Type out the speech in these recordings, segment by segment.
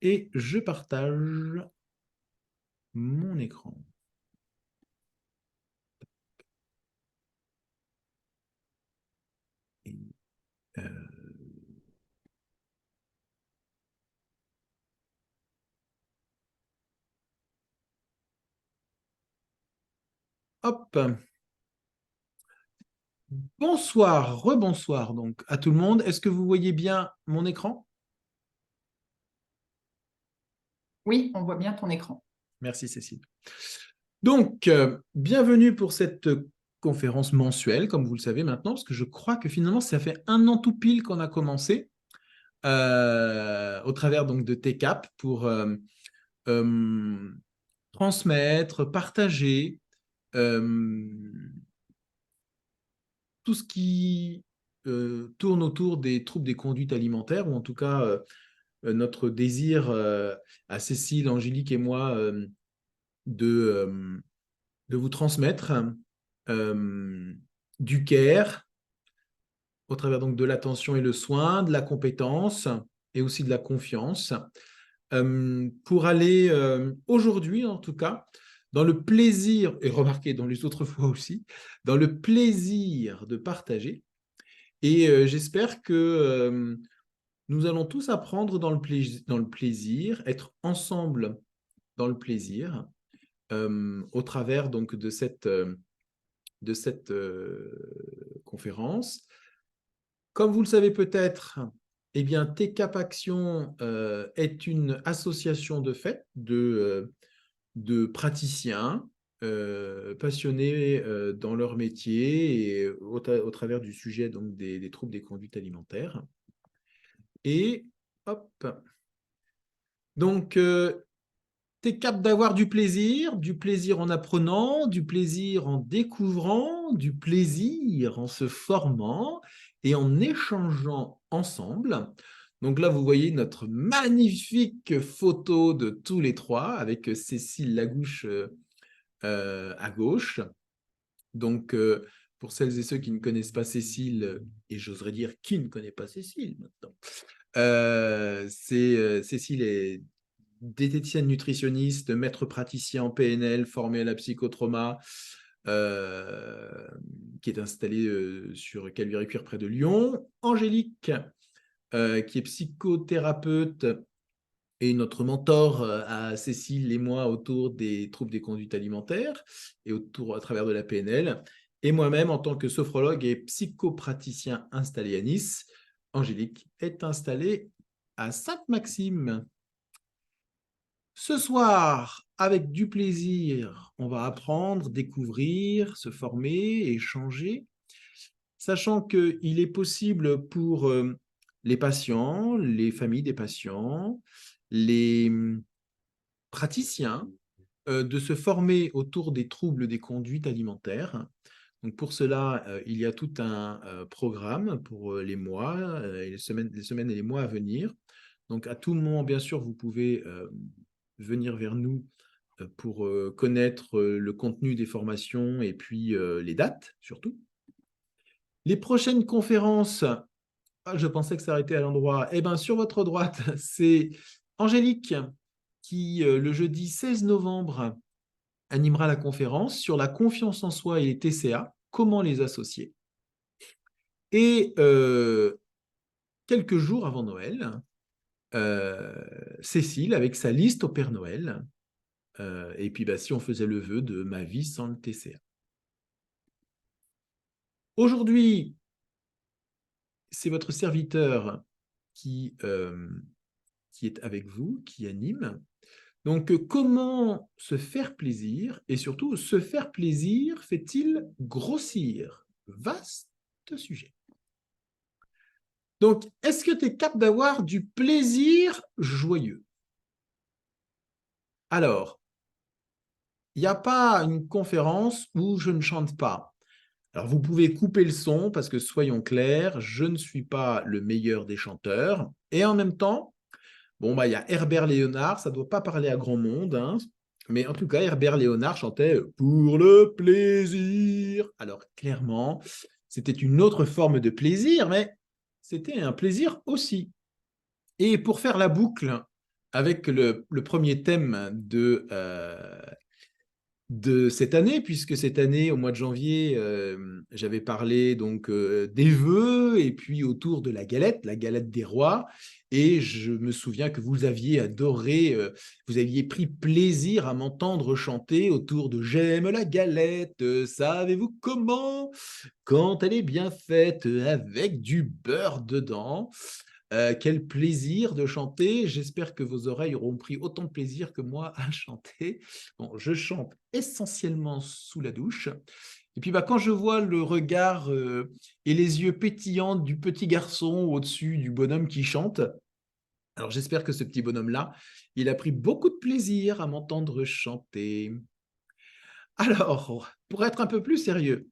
et je partage mon écran. Et, euh, hop. Bonsoir, rebonsoir donc à tout le monde. Est-ce que vous voyez bien mon écran? Oui, on voit bien ton écran. Merci Cécile. Donc, bienvenue pour cette conférence mensuelle, comme vous le savez maintenant, parce que je crois que finalement, ça fait 1 an tout pile qu'on a commencé au travers donc de TCAP pour euh, transmettre, partager tout ce qui tourne autour des troubles des conduites alimentaires, ou en tout cas notre désir à Cécile, Angélique et moi de, euh, de vous transmettre euh, du care au travers donc de l'attention et le soin, de la compétence et aussi de la confiance, pour aller aujourd'hui en tout cas dans le plaisir, et remarquez dans les autres fois aussi, dans le plaisir de partager. Et j'espère que nous allons tous apprendre dans le plaisir, être ensemble dans le plaisir, au travers donc de cette conférence. Comme vous le savez peut-être, eh bien, TCAP Action est une association de fait de praticiens passionnés dans leur métier et au travers du sujet donc, des troubles des conduites alimentaires. Et hop, donc t'es capable d'avoir du plaisir en apprenant, du plaisir en découvrant, du plaisir en se formant et en échangeant ensemble. Donc là, vous voyez notre magnifique photo de tous les trois avec Cécile Lagouche à gauche. Donc, pour celles et ceux qui ne connaissent pas Cécile, et j'oserais dire qui ne connaît pas Cécile maintenant, Cécile est diététicienne nutritionniste, maître praticien en PNL, formée à la psychotrauma, qui est installée sur Caluire-et-Cuire près de Lyon. Angélique, qui est psychothérapeute et notre mentor à Cécile et moi autour des troubles des conduites alimentaires et autour à travers de la PNL. Et moi-même, en tant que sophrologue et psychopraticien installé à Nice, Angélique est installée à Sainte-Maxime. Ce soir, avec du plaisir, on va apprendre, découvrir, se former, échanger, sachant qu'il est possible pour les patients, les familles des patients, les praticiens, de se former autour des troubles des conduites alimentaires. Donc pour cela, il y a tout un programme pour les mois, et les semaines et les mois à venir. Donc à tout moment, bien sûr, vous pouvez venir vers nous pour connaître le contenu des formations et puis les dates surtout. Les prochaines conférences, je pensais que ça arrêtait à l'endroit. Eh bien, sur votre droite, c'est Angélique qui, le jeudi 16 novembre, animera la conférence sur la confiance en soi et les TCA, comment les associer. Et quelques jours avant Noël, Cécile, avec sa liste au Père Noël, et puis si on faisait le vœu de ma vie sans le TCA. Aujourd'hui, c'est votre serviteur qui est avec vous, qui anime. Donc, comment se faire plaisir et surtout, se faire plaisir fait-il grossir? Vaste sujet. Donc, est-ce que tu es capable d'avoir du plaisir joyeux? Alors, il n'y a pas une conférence où je ne chante pas. Alors, vous pouvez couper le son parce que, soyons clairs, je ne suis pas le meilleur des chanteurs. Et en même temps, bon, il y a Herbert Léonard, ça ne doit pas parler à grand monde, hein, mais en tout cas, Herbert Léonard chantait « Pour le plaisir ». Alors, clairement, c'était une autre forme de plaisir, mais c'était un plaisir aussi. Et pour faire la boucle, avec le premier thème de cette année, puisque cette année, au mois de janvier, j'avais parlé donc des vœux et puis autour de la galette des rois. Et je me souviens que vous aviez adoré, vous aviez pris plaisir à m'entendre chanter autour de J'aime la galette, savez-vous comment? Quand elle est bien faite avec du beurre dedans. Quel plaisir de chanter. J'espère que vos oreilles auront pris autant de plaisir que moi à chanter. Bon, je chante essentiellement sous la douche. Et puis quand je vois le regard et les yeux pétillants du petit garçon au-dessus du bonhomme qui chante, alors j'espère que ce petit bonhomme-là, il a pris beaucoup de plaisir à m'entendre chanter. Alors, pour être un peu plus sérieux,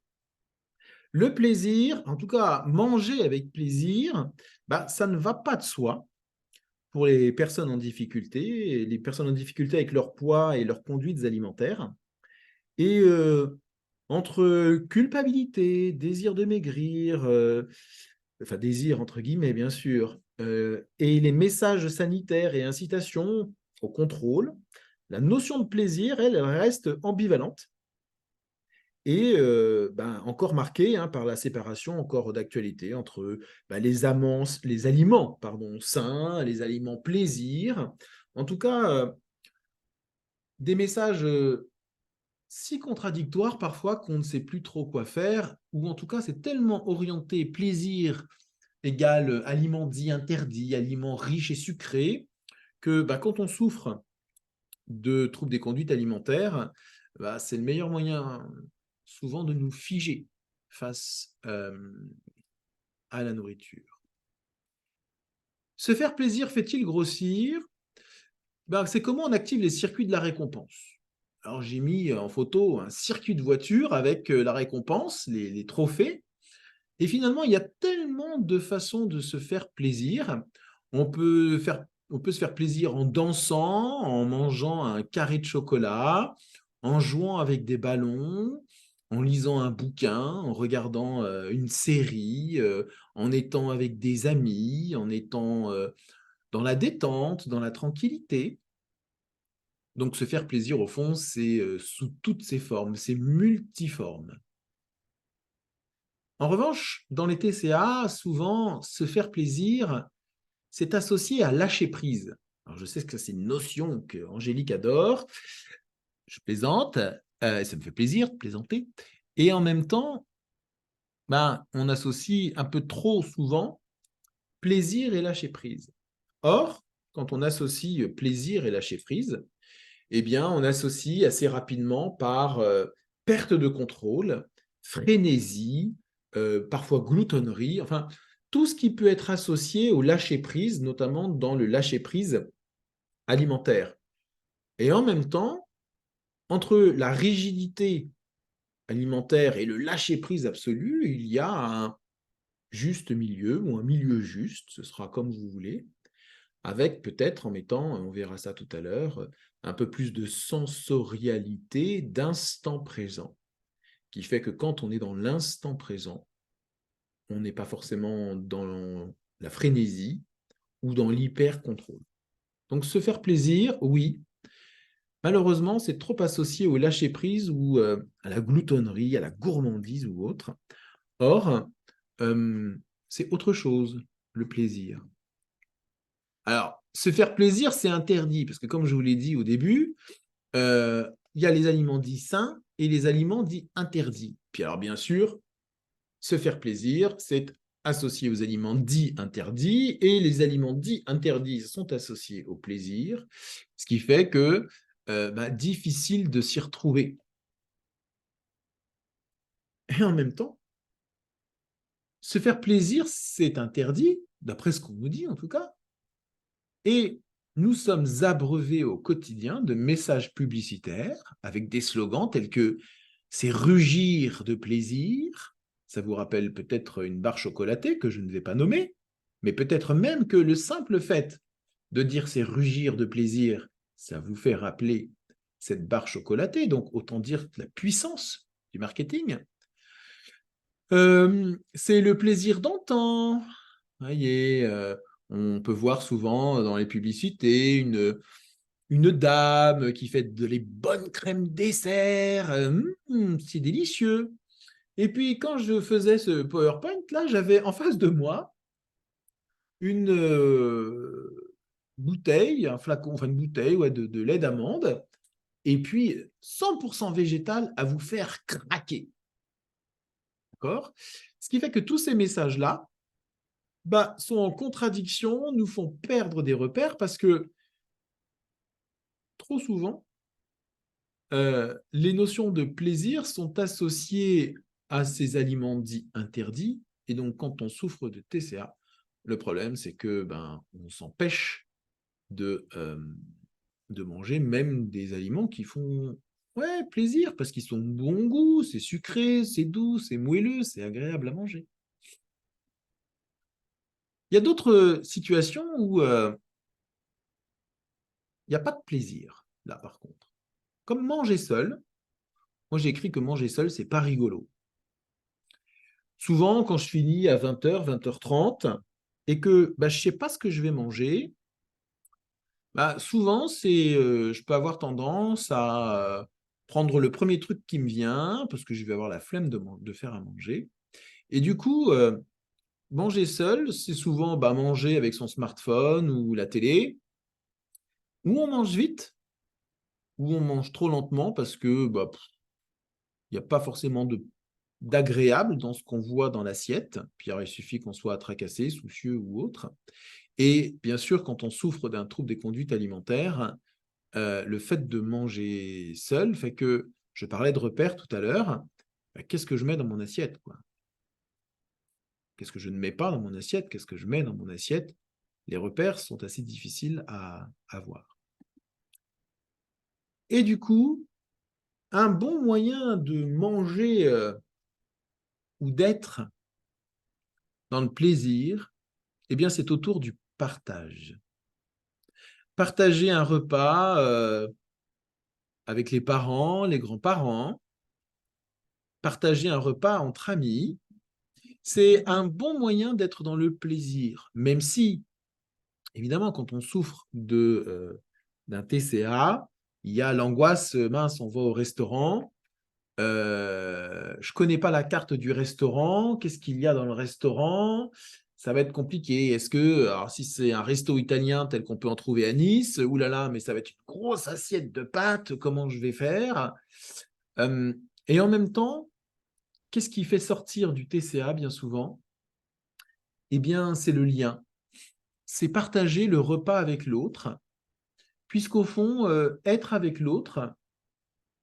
le plaisir, en tout cas manger avec plaisir, ça ne va pas de soi. Pour les personnes en difficulté avec leur poids et leurs conduites alimentaires. Et entre culpabilité, désir de maigrir, enfin désir entre guillemets bien sûr, et les messages sanitaires et incitations au contrôle, la notion de plaisir, elle reste ambivalente et encore marquée par la séparation encore d'actualité entre les aliments sains, les aliments plaisir. En tout cas, des messages si contradictoires parfois qu'on ne sait plus trop quoi faire, ou en tout cas c'est tellement orienté plaisir égale aliment dit interdit, aliment riche et sucré, que quand on souffre de troubles des conduites alimentaires, c'est le meilleur moyen souvent de nous figer face à la nourriture. Se faire plaisir fait-il grossir? C'est comment on active les circuits de la récompense. Alors j'ai mis en photo un circuit de voiture avec la récompense, les trophées. Et finalement, il y a tellement de façons de se faire plaisir. On peut se faire plaisir en dansant, en mangeant un carré de chocolat, en jouant avec des ballons, en lisant un bouquin, en regardant une série, en étant avec des amis, en étant dans la détente, dans la tranquillité. Donc se faire plaisir, au fond, c'est sous toutes ses formes, c'est multiforme. En revanche, dans les TCA, souvent, se faire plaisir, c'est associé à lâcher prise. Alors, je sais que c'est une notion que Angélique adore. Je plaisante, ça me fait plaisir de plaisanter. Et en même temps, on associe un peu trop souvent plaisir et lâcher prise. Or, quand on associe plaisir et lâcher prise, eh bien, on associe assez rapidement par perte de contrôle, frénésie, parfois gloutonnerie, enfin, tout ce qui peut être associé au lâcher-prise, notamment dans le lâcher-prise alimentaire. Et en même temps, entre la rigidité alimentaire et le lâcher-prise absolu, il y a un juste milieu ou un milieu juste, ce sera comme vous voulez, avec peut-être en mettant, on verra ça tout à l'heure, un peu plus de sensorialité, d'instant présent, qui fait que quand on est dans l'instant présent, on n'est pas forcément dans la frénésie ou dans l'hyper-contrôle. Donc se faire plaisir, oui. Malheureusement, c'est trop associé au lâcher-prise ou à la gloutonnerie, à la gourmandise ou autre. Or, c'est autre chose, le plaisir. Alors, se faire plaisir, c'est interdit, parce que comme je vous l'ai dit au début, il y a les aliments dits sains et les aliments dits interdits. Puis alors, bien sûr, se faire plaisir, c'est associé aux aliments dits interdits, et les aliments dits interdits sont associés au plaisir, ce qui fait que difficile de s'y retrouver. Et en même temps, se faire plaisir, c'est interdit, d'après ce qu'on nous dit en tout cas, et nous sommes abreuvés au quotidien de messages publicitaires avec des slogans tels que « c'est rugir de plaisir », ça vous rappelle peut-être une barre chocolatée que je ne vais pas nommer, mais peut-être même que le simple fait de dire « c'est rugir de plaisir », ça vous fait rappeler cette barre chocolatée, donc autant dire la puissance du marketing. C'est le plaisir d'antan. Voyez, On peut voir souvent dans les publicités une dame qui fait les bonnes crèmes dessert. C'est délicieux. Et puis, quand je faisais ce PowerPoint, là, j'avais en face de moi une bouteille, un flacon, enfin une bouteille ouais, de lait d'amande, et puis 100% végétal à vous faire craquer. D'accord? Ce qui fait que tous ces messages-là sont en contradiction, nous font perdre des repères parce que trop souvent, les notions de plaisir sont associées à ces aliments dits interdits. Et donc, quand on souffre de TCA, le problème, c'est que on s'empêche de manger même des aliments qui font plaisir parce qu'ils sont de bon goût, c'est sucré, c'est doux, c'est moelleux, c'est agréable à manger. Il y a d'autres situations où il n'y a pas de plaisir, là par contre. Comme manger seul, moi j'ai écrit que manger seul, c'est pas rigolo. Souvent, quand je finis à 20h, 20h30, et que je ne sais pas ce que je vais manger, souvent, je peux avoir tendance à prendre le premier truc qui me vient, parce que je vais avoir la flemme de faire à manger. Et du coup, manger seul, c'est souvent manger avec son smartphone ou la télé, ou on mange vite, ou on mange trop lentement, parce que il n'y a pas forcément d'agréable dans ce qu'on voit dans l'assiette. Puis alors, il suffit qu'on soit tracassé, soucieux ou autre. Et bien sûr, quand on souffre d'un trouble des conduites alimentaires, le fait de manger seul fait que, je parlais de repères tout à l'heure, qu'est-ce que je mets dans mon assiette, quoi? Qu'est-ce que je ne mets pas dans mon assiette? Qu'est-ce que je mets dans mon assiette? Les repères sont assez difficiles à avoir. Et du coup, un bon moyen de manger ou d'être dans le plaisir, eh bien, c'est autour du partage. Partager un repas avec les parents, les grands-parents, partager un repas entre amis, c'est un bon moyen d'être dans le plaisir, même si, évidemment, quand on souffre d'un TCA, il y a l'angoisse, mince, on va au restaurant, je ne connais pas la carte du restaurant, qu'est-ce qu'il y a dans le restaurant? Ça va être compliqué. Est-ce que, alors si c'est un resto italien tel qu'on peut en trouver à Nice, oulala, mais ça va être une grosse assiette de pâtes, comment je vais faire? Et en même temps, qu'est-ce qui fait sortir du TCA bien souvent? Eh bien, c'est le lien. C'est partager le repas avec l'autre, puisqu'au fond, être avec l'autre,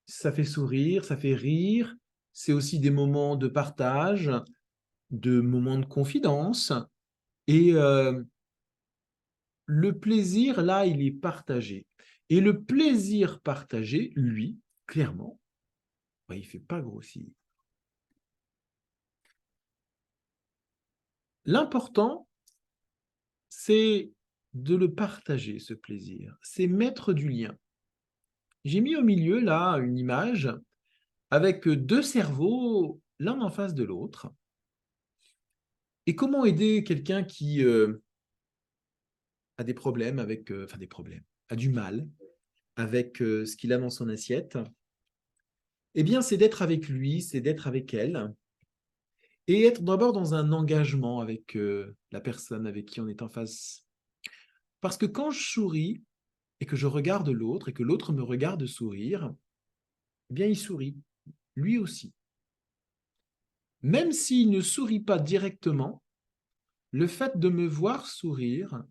ça fait sourire, ça fait rire, c'est aussi des moments de partage, de moments de confidence, et le plaisir, là, il est partagé. Et le plaisir partagé, lui, clairement, il ne fait pas grossir. L'important, c'est de le partager, ce plaisir. C'est mettre du lien. J'ai mis au milieu, là, une image avec deux cerveaux, l'un en face de l'autre. Et comment aider quelqu'un qui a des problèmes avec, des problèmes, a du mal avec ce qu'il a dans son assiette? Eh bien, c'est d'être avec lui, c'est d'être avec elle, et être d'abord dans un engagement avec la personne avec qui on est en face. Parce que quand je souris et que je regarde l'autre et que l'autre me regarde sourire, eh bien, il sourit, lui aussi. Même s'il ne sourit pas directement, le fait de me voir sourire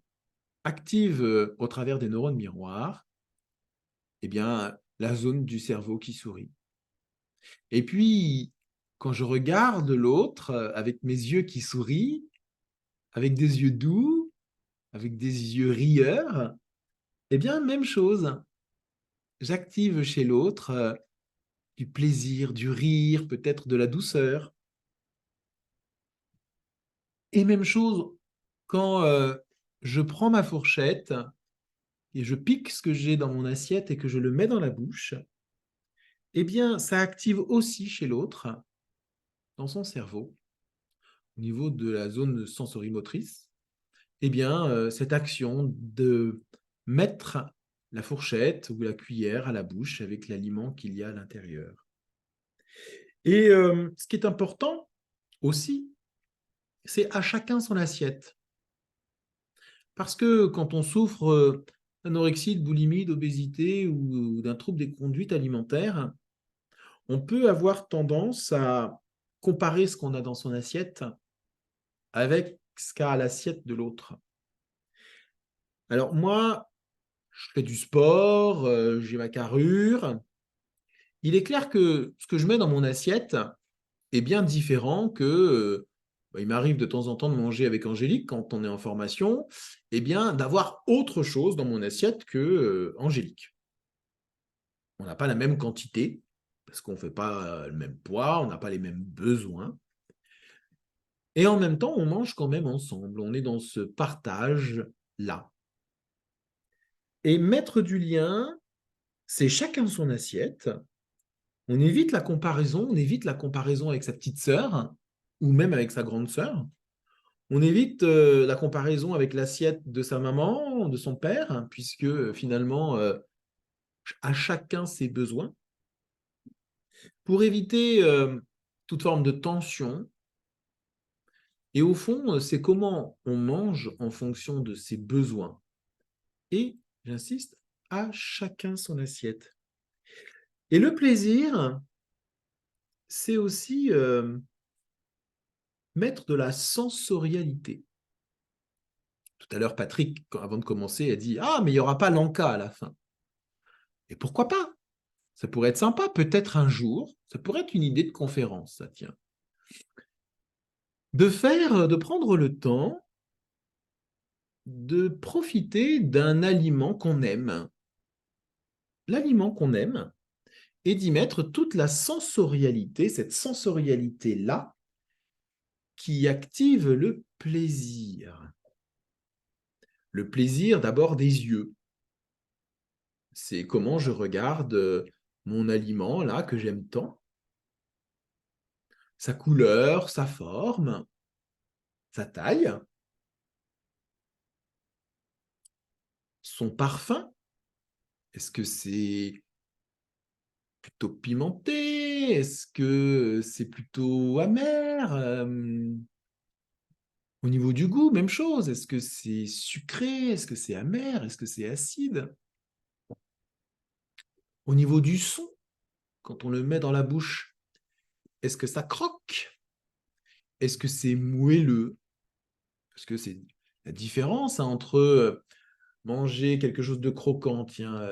active au travers des neurones miroirs eh bien, la zone du cerveau qui sourit. Et puis, quand je regarde l'autre avec mes yeux qui sourient, avec des yeux doux, avec des yeux rieurs, eh bien, même chose. J'active chez l'autre du plaisir, du rire, peut-être de la douceur. Et même chose quand je prends ma fourchette et je pique ce que j'ai dans mon assiette et que je le mets dans la bouche, eh bien, ça active aussi chez l'autre, dans son cerveau, au niveau de la zone sensorimotrice, eh bien, cette action de mettre la fourchette ou la cuillère à la bouche avec l'aliment qu'il y a à l'intérieur. Et ce qui est important aussi, c'est à chacun son assiette. Parce que quand on souffre d'anorexie, de boulimie, d'obésité ou d'un trouble des conduites alimentaires, on peut avoir tendance à comparer ce qu'on a dans son assiette avec ce qu'a à l'assiette de l'autre. Alors moi, je fais du sport, j'ai ma carrure. Il est clair que ce que je mets dans mon assiette est bien différent que, il m'arrive de temps en temps de manger avec Angélique quand on est en formation, eh bien d'avoir autre chose dans mon assiette que Angélique. On n'a pas la même quantité, parce qu'on ne fait pas le même poids, on n'a pas les mêmes besoins. Et en même temps, on mange quand même ensemble. On est dans ce partage-là. Et mettre du lien, c'est chacun son assiette. On évite la comparaison avec sa petite sœur ou même avec sa grande sœur. On évite la comparaison avec l'assiette de sa maman, de son père, puisque finalement, à chacun ses besoins. Pour éviter toute forme de tension. Et au fond, c'est comment on mange en fonction de ses besoins. Et, j'insiste, à chacun son assiette. Et le plaisir, c'est aussi mettre de la sensorialité. Tout à l'heure, Patrick, avant de commencer, a dit « Ah, mais il n'y aura pas l'encas à la fin. » Et pourquoi pas? Ça pourrait être sympa, peut-être un jour, ça pourrait être une idée de conférence, ça tient. De prendre le temps de profiter d'un aliment qu'on aime, l'aliment qu'on aime, et d'y mettre toute la sensorialité, cette sensorialité-là, qui active le plaisir. Le plaisir d'abord des yeux. C'est comment je regarde mon aliment, là, que j'aime tant. Sa couleur, sa forme, sa taille, son parfum. Est-ce que c'est plutôt pimenté? Est-ce que c'est plutôt amer? Au niveau du goût, même chose. Est-ce que c'est sucré? Est-ce que c'est amer? Est-ce que c'est acide? Au niveau du son, quand on le met dans la bouche, est-ce que ça croque? Est-ce que c'est moelleux? Parce que c'est la différence entre manger quelque chose de croquant, tiens,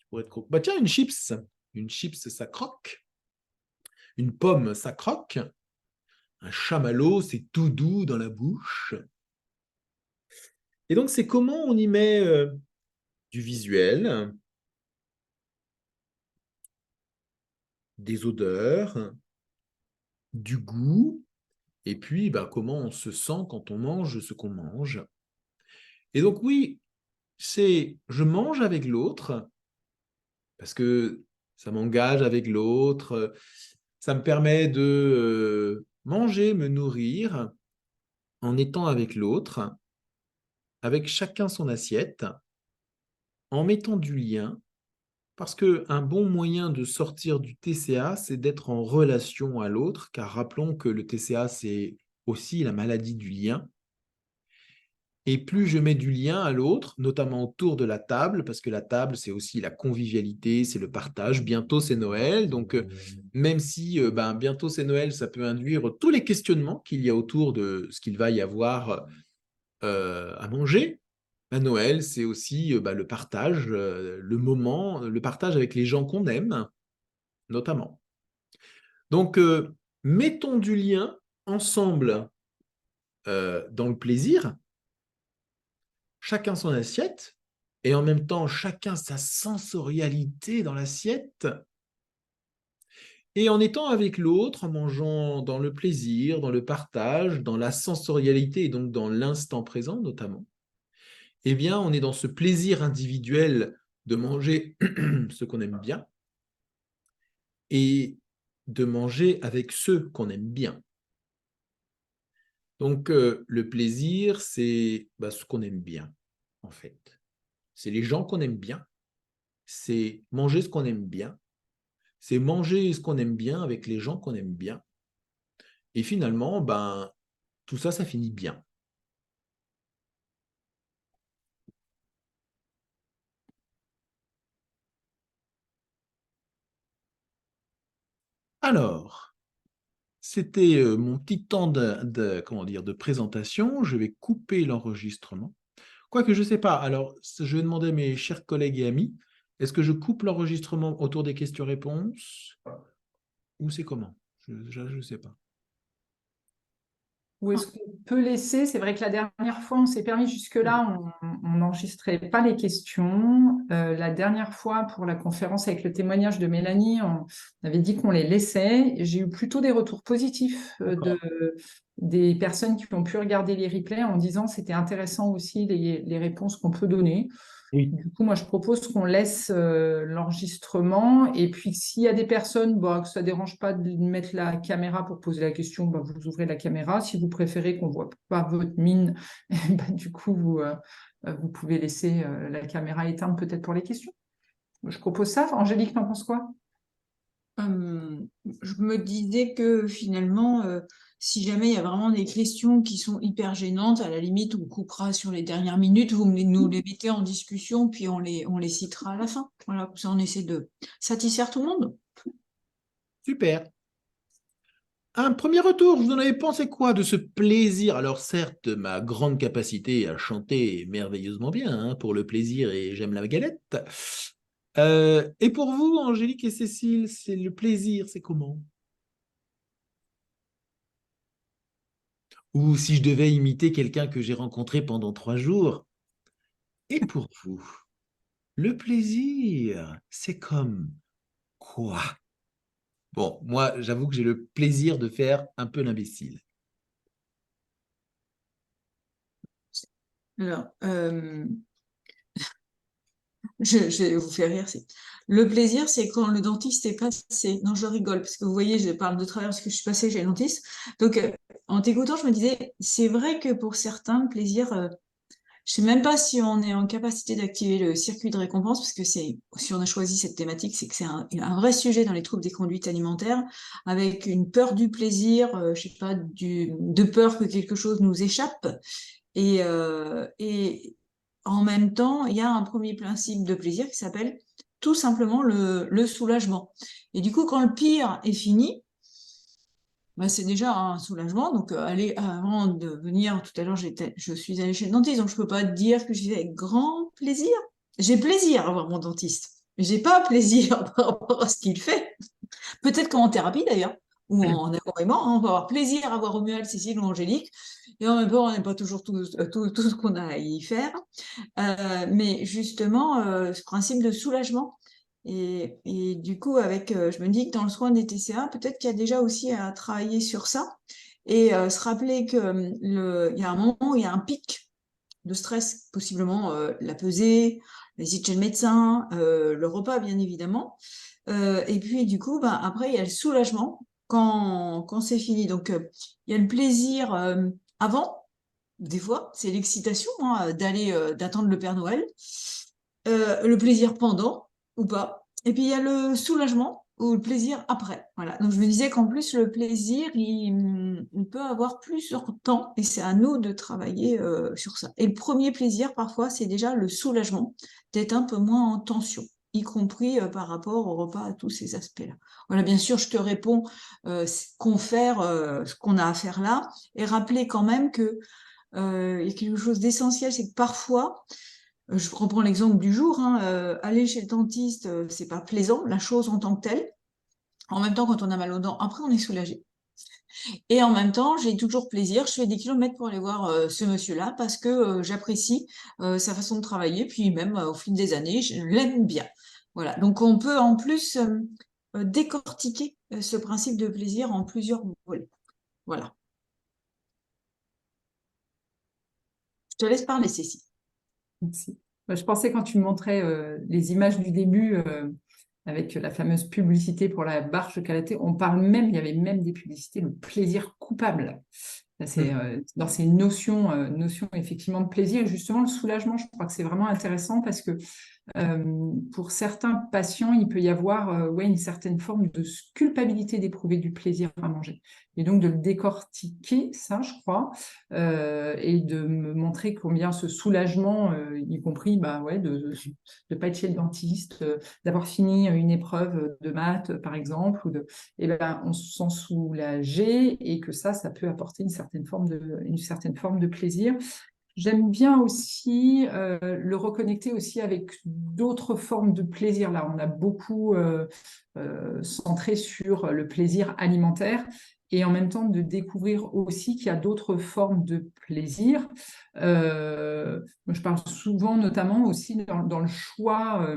pour être croquant. Bah tiens, une chips. Une chips, ça croque. Une pomme, ça croque. Un chamallow, c'est tout doux dans la bouche. Et donc, c'est comment on y met du visuel, des odeurs, du goût, et puis bah, comment on se sent quand on mange ce qu'on mange. Et donc, oui, c'est je mange avec l'autre, parce que ça m'engage avec l'autre, ça me permet de manger, me nourrir en étant avec l'autre, avec chacun son assiette, en mettant du lien, parce qu'un bon moyen de sortir du TCA, c'est d'être en relation à l'autre, car rappelons que le TCA, c'est aussi la maladie du lien. Et plus je mets du lien à l'autre, notamment autour de la table, parce que la table, c'est aussi la convivialité, c'est le partage. Bientôt, c'est Noël. Donc, même si bientôt, c'est Noël, ça peut induire tous les questionnements qu'il y a autour de ce qu'il va y avoir à manger. Noël, c'est aussi le partage, le moment, le partage avec les gens qu'on aime, notamment. Donc, mettons du lien ensemble dans le plaisir, chacun son assiette, et en même temps, chacun sa sensorialité dans l'assiette, et en étant avec l'autre, en mangeant dans le plaisir, dans le partage, dans la sensorialité, et donc dans l'instant présent notamment, eh bien, on est dans ce plaisir individuel de manger ce qu'on aime bien, et de manger avec ceux qu'on aime bien. Donc, le plaisir, c'est ce qu'on aime bien, en fait. C'est les gens qu'on aime bien, c'est manger ce qu'on aime bien, c'est manger ce qu'on aime bien avec les gens qu'on aime bien. Et finalement, tout ça, ça finit bien. Alors, c'était mon petit temps comment dire, de présentation. Je vais couper l'enregistrement. Quoique, je ne sais pas. Alors, je vais demander à mes chers collègues et amis, est-ce que je coupe l'enregistrement autour des questions-réponses ou c'est comment? Je ne sais pas. Ou est-ce qu'on peut laisser? C'est vrai que la dernière fois, on s'est permis jusque-là, on n'enregistrait pas les questions. La dernière fois, pour la conférence avec le témoignage de Mélanie, on avait dit qu'on les laissait. J'ai eu plutôt des retours positifs des personnes qui ont pu regarder les replays en disant que c'était intéressant aussi les réponses qu'on peut donner. Oui. Du coup, moi, je propose qu'on laisse l'enregistrement et puis s'il y a des personnes que ça ne dérange pas de mettre la caméra pour poser la question, vous ouvrez la caméra. Si vous préférez qu'on ne voit pas votre mine, du coup, vous pouvez laisser la caméra éteinte peut-être pour les questions. Je propose ça. Angélique, t'en penses quoi? Je me disais que finalement, si jamais il y a vraiment des questions qui sont hyper gênantes, à la limite, on coupera sur les dernières minutes, nous les mettez en discussion, puis on les citera à la fin. Voilà, comme ça on essaie de satisfaire tout le monde. Super. Un premier retour, vous en avez pensé quoi de ce plaisir? Alors certes, ma grande capacité à chanter est merveilleusement bien pour le plaisir et j'aime la galette. Et pour vous, Angélique et Cécile, c'est le plaisir, c'est comment? Ou si je devais imiter quelqu'un que j'ai rencontré pendant 3 jours, et pour vous, le plaisir, c'est comme quoi? Bon, moi, j'avoue que j'ai le plaisir de faire un peu l'imbécile. Alors, je vais vous faire rire. Le plaisir, c'est quand le dentiste est passé. Non, je rigole, parce que vous voyez, je parle de travers parce que je suis passée chez le dentiste. Donc, en t'écoutant, je me disais, c'est vrai que pour certains, le plaisir, je sais même pas si on est en capacité d'activer le circuit de récompense, parce que si on a choisi cette thématique, c'est que c'est un vrai sujet dans les troubles des conduites alimentaires, avec une peur du plaisir, je sais pas, de peur que quelque chose nous échappe. Et en même temps, il y a un premier principe de plaisir qui s'appelle tout simplement le soulagement. Et du coup, quand le pire est fini, c'est déjà un soulagement. Donc, avant de venir, tout à l'heure, je suis allée chez le dentiste, donc je peux pas te dire que j'y vais avec grand plaisir. J'ai plaisir à voir mon dentiste, mais j'ai pas plaisir par rapport à ce qu'il fait. Peut-être qu'en thérapie d'ailleurs, ou en accompagnement, on peut avoir plaisir à voir Romuald, Cécile ou Angélique, et en même temps, on n'est pas toujours tout ce qu'on a à y faire. Mais justement, ce principe de soulagement. Et du coup, je me dis que dans le soin des TCA, peut-être qu'il y a déjà aussi à travailler sur ça et se rappeler que il y a un moment où il y a un pic de stress, possiblement la pesée, la visite chez le médecin, le repas, bien évidemment. Et puis, du coup, après, il y a le soulagement quand c'est fini. Donc, il y a le plaisir avant, des fois, c'est l'excitation d'attendre le Père Noël, le plaisir pendant ou pas. Et puis il y a le soulagement ou le plaisir après. Voilà. Donc je me disais qu'en plus le plaisir, il peut avoir plusieurs temps et c'est à nous de travailler sur ça. Et le premier plaisir, parfois, c'est déjà le soulagement, d'être un peu moins en tension, y compris par rapport au repas, à tous ces aspects-là. Voilà, bien sûr, je te réponds ce qu'on a à faire là, et rappeler quand même que il y a quelque chose d'essentiel, c'est que parfois, je reprends l'exemple du jour, aller chez le dentiste, c'est pas plaisant, la chose en tant que telle. En même temps, quand on a mal aux dents, après, on est soulagé. Et en même temps, j'ai toujours plaisir, je fais des kilomètres pour aller voir ce monsieur-là parce que j'apprécie sa façon de travailler, puis même au fil des années, je l'aime bien. Voilà, donc on peut en plus décortiquer ce principe de plaisir en plusieurs volets. Voilà. Je te laisse parler, Cécile. Merci. Je pensais quand tu me montrais les images du début avec la fameuse publicité pour la barre chocolatée, il y avait même des publicités, le plaisir coupable. C'est dans ces notions effectivement de plaisir. Et justement, le soulagement, je crois que c'est vraiment intéressant parce que pour certains patients, il peut y avoir une certaine forme de culpabilité d'éprouver du plaisir à manger. Et donc de le décortiquer, ça, je crois, et de me montrer combien ce soulagement, y compris de ne pas être chez le dentiste, d'avoir fini une épreuve de maths, par exemple, on se sent soulagé et que ça peut apporter une certaine forme de plaisir. J'aime bien aussi le reconnecter aussi avec d'autres formes de plaisir. Là, on a beaucoup centré sur le plaisir alimentaire et en même temps de découvrir aussi qu'il y a d'autres formes de plaisir. Je parle souvent notamment aussi dans le choix.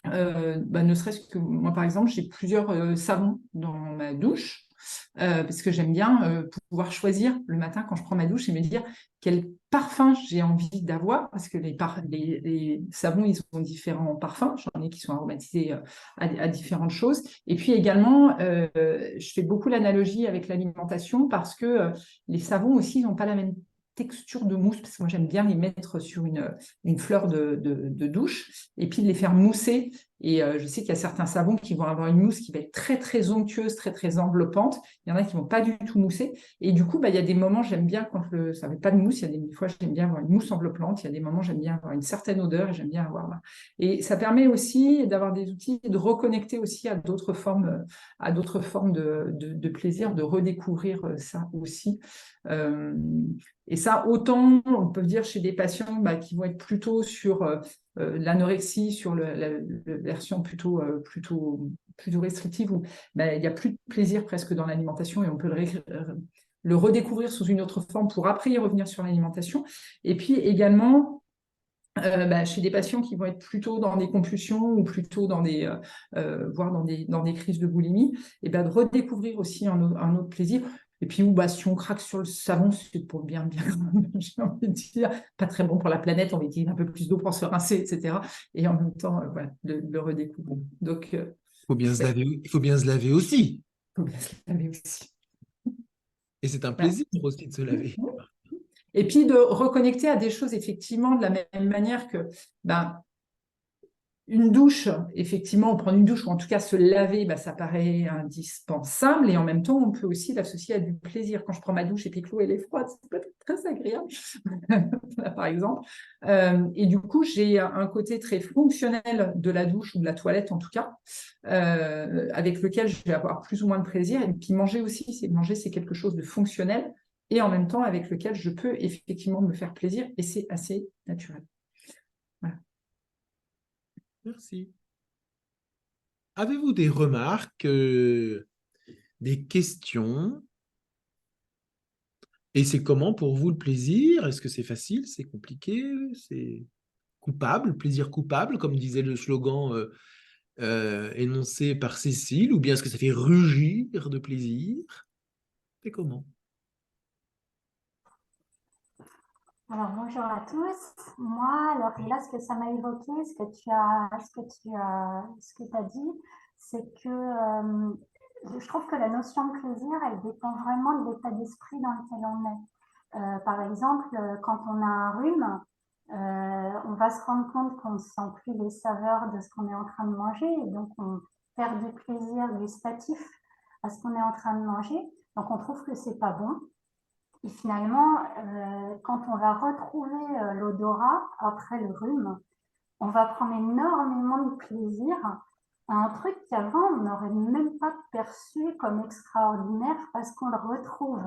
Ne serait-ce que moi, par exemple, j'ai plusieurs savons dans ma douche parce que j'aime bien pouvoir choisir le matin quand je prends ma douche et me dire quel parfum j'ai envie d'avoir parce que les savons, ils ont différents parfums. J'en ai qui sont aromatisés à différentes choses. Et puis également, je fais beaucoup l'analogie avec l'alimentation parce que les savons aussi, ils n'ont pas la même texture de mousse, parce que moi j'aime bien les mettre sur une fleur de douche et puis de les faire mousser. Et je sais qu'il y a certains savons qui vont avoir une mousse qui va être très très onctueuse, très très enveloppante. Il y en a qui vont pas du tout mousser. Et du coup, il y a des moments, j'aime bien quand ça n'avait pas de mousse. Il y a des fois, j'aime bien avoir une mousse enveloppante. Il y a des moments, j'aime bien avoir une certaine odeur et j'aime bien avoir. Et ça permet aussi d'avoir des outils et de reconnecter aussi à d'autres formes de plaisir, de redécouvrir ça aussi. Et ça, autant on peut dire chez des patients qui vont être plutôt sur l'anorexie, sur la version plutôt restrictive, où il n'y a plus de plaisir presque dans l'alimentation et on peut le redécouvrir sous une autre forme pour après y revenir sur l'alimentation. Et puis également, chez des patients qui vont être plutôt dans des compulsions ou plutôt voire dans des crises de boulimie, et de redécouvrir aussi un autre plaisir. Et puis, si on craque sur le savon, c'est pour bien, j'ai envie de dire, pas très bon pour la planète, on va utiliser un peu plus d'eau pour se rincer, etc. Et en même temps, le redécouvrir. Donc, faut bien se laver, il faut bien se laver aussi. il faut bien se laver aussi. Et c'est un plaisir aussi de se laver. Et puis de reconnecter à des choses effectivement de la même manière que une douche, effectivement, prendre une douche ou en tout cas se laver, ça paraît indispensable et en même temps, on peut aussi l'associer à du plaisir. Quand je prends ma douche et puis que l'eau elle est froide, c'est pas très agréable, là, par exemple. Et du coup, j'ai un côté très fonctionnel de la douche ou de la toilette en tout cas, avec lequel je vais avoir plus ou moins de plaisir. Et puis manger aussi, manger c'est quelque chose de fonctionnel et en même temps avec lequel je peux effectivement me faire plaisir et c'est assez naturel. Voilà. Merci. Avez-vous des remarques, des questions? Et c'est comment pour vous le plaisir? Est-ce que c'est facile? C'est compliqué? C'est coupable? Plaisir coupable, comme disait le slogan énoncé par Cécile? Ou bien est-ce que ça fait rugir de plaisir? C'est comment? Alors, bonjour à tous. Moi, alors là, ce que ça m'a évoqué, ce que tu as dit, c'est que je trouve que la notion de plaisir, elle dépend vraiment de l'état d'esprit dans lequel on est. Par exemple, quand on a un rhume, on va se rendre compte qu'on ne sent plus les saveurs de ce qu'on est en train de manger et donc on perd du plaisir gustatif à ce qu'on est en train de manger. Donc, on trouve que c'est pas bon. Et finalement, quand on va retrouver l'odorat après le rhume, on va prendre énormément de plaisir à un truc qu'avant, on n'aurait même pas perçu comme extraordinaire parce qu'on le retrouve.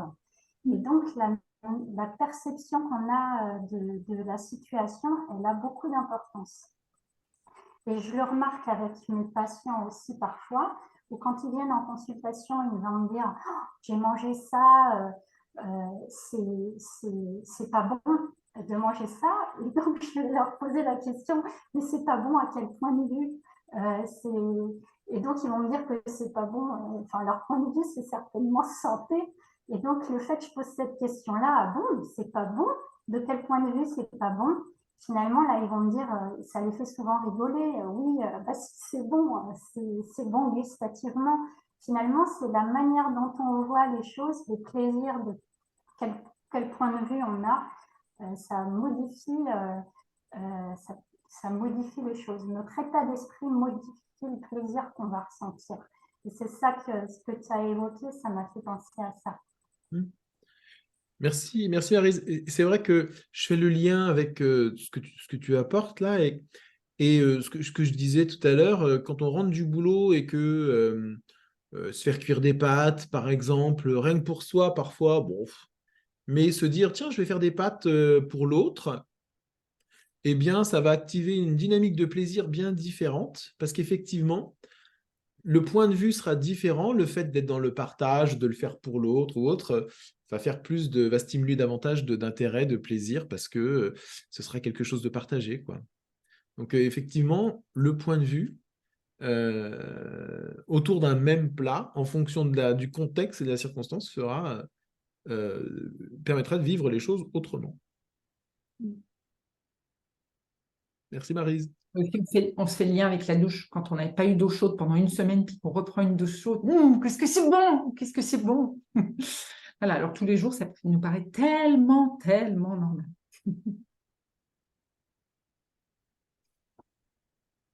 Et donc, la perception qu'on a de la situation, elle a beaucoup d'importance. Et je le remarque avec mes patients aussi parfois, où quand ils viennent en consultation, ils vont me dire oh, « j'ai mangé ça, c'est pas bon de manger ça ». Et donc, je vais leur poser la question « mais c'est pas bon à quel point de vue ?» Et donc, ils vont me dire que c'est pas bon, enfin, leur point de vue, c'est certainement santé. Et donc, le fait que je pose cette question-là, ah bon, c'est pas bon, de quel point de vue c'est pas bon? Finalement, là, ils vont me dire, ça les fait souvent rigoler. Oui, c'est bon gustativement. Finalement, c'est la manière dont on voit les choses, le plaisir quel point de vue on a, ça modifie les choses. Notre état d'esprit modifie le plaisir qu'on va ressentir. Et c'est ça ce que tu as évoqué, ça m'a fait penser à ça. Merci, merci Arise. C'est vrai que je fais le lien avec ce que tu apportes là et ce que je disais tout à l'heure, quand on rentre du boulot et que se faire cuire des pâtes, par exemple, rien que pour soi, parfois, bon, mais se dire, tiens, je vais faire des pâtes pour l'autre, eh bien, ça va activer une dynamique de plaisir bien différente parce qu'effectivement, le point de vue sera différent. Le fait d'être dans le partage, de le faire pour l'autre ou autre, va stimuler davantage d'intérêt, de plaisir parce que ce sera quelque chose de partagé, quoi. Donc, effectivement, le point de vue autour d'un même plat, en fonction du contexte et de la circonstance, permettra de vivre les choses autrement. Merci Maryse. On se fait le lien avec la douche quand on n'avait pas eu d'eau chaude pendant une semaine, puis qu'on reprend une douche chaude. Qu'est-ce que c'est bon! Qu'est-ce que c'est bon! Voilà, alors tous les jours, ça nous paraît tellement, tellement normal.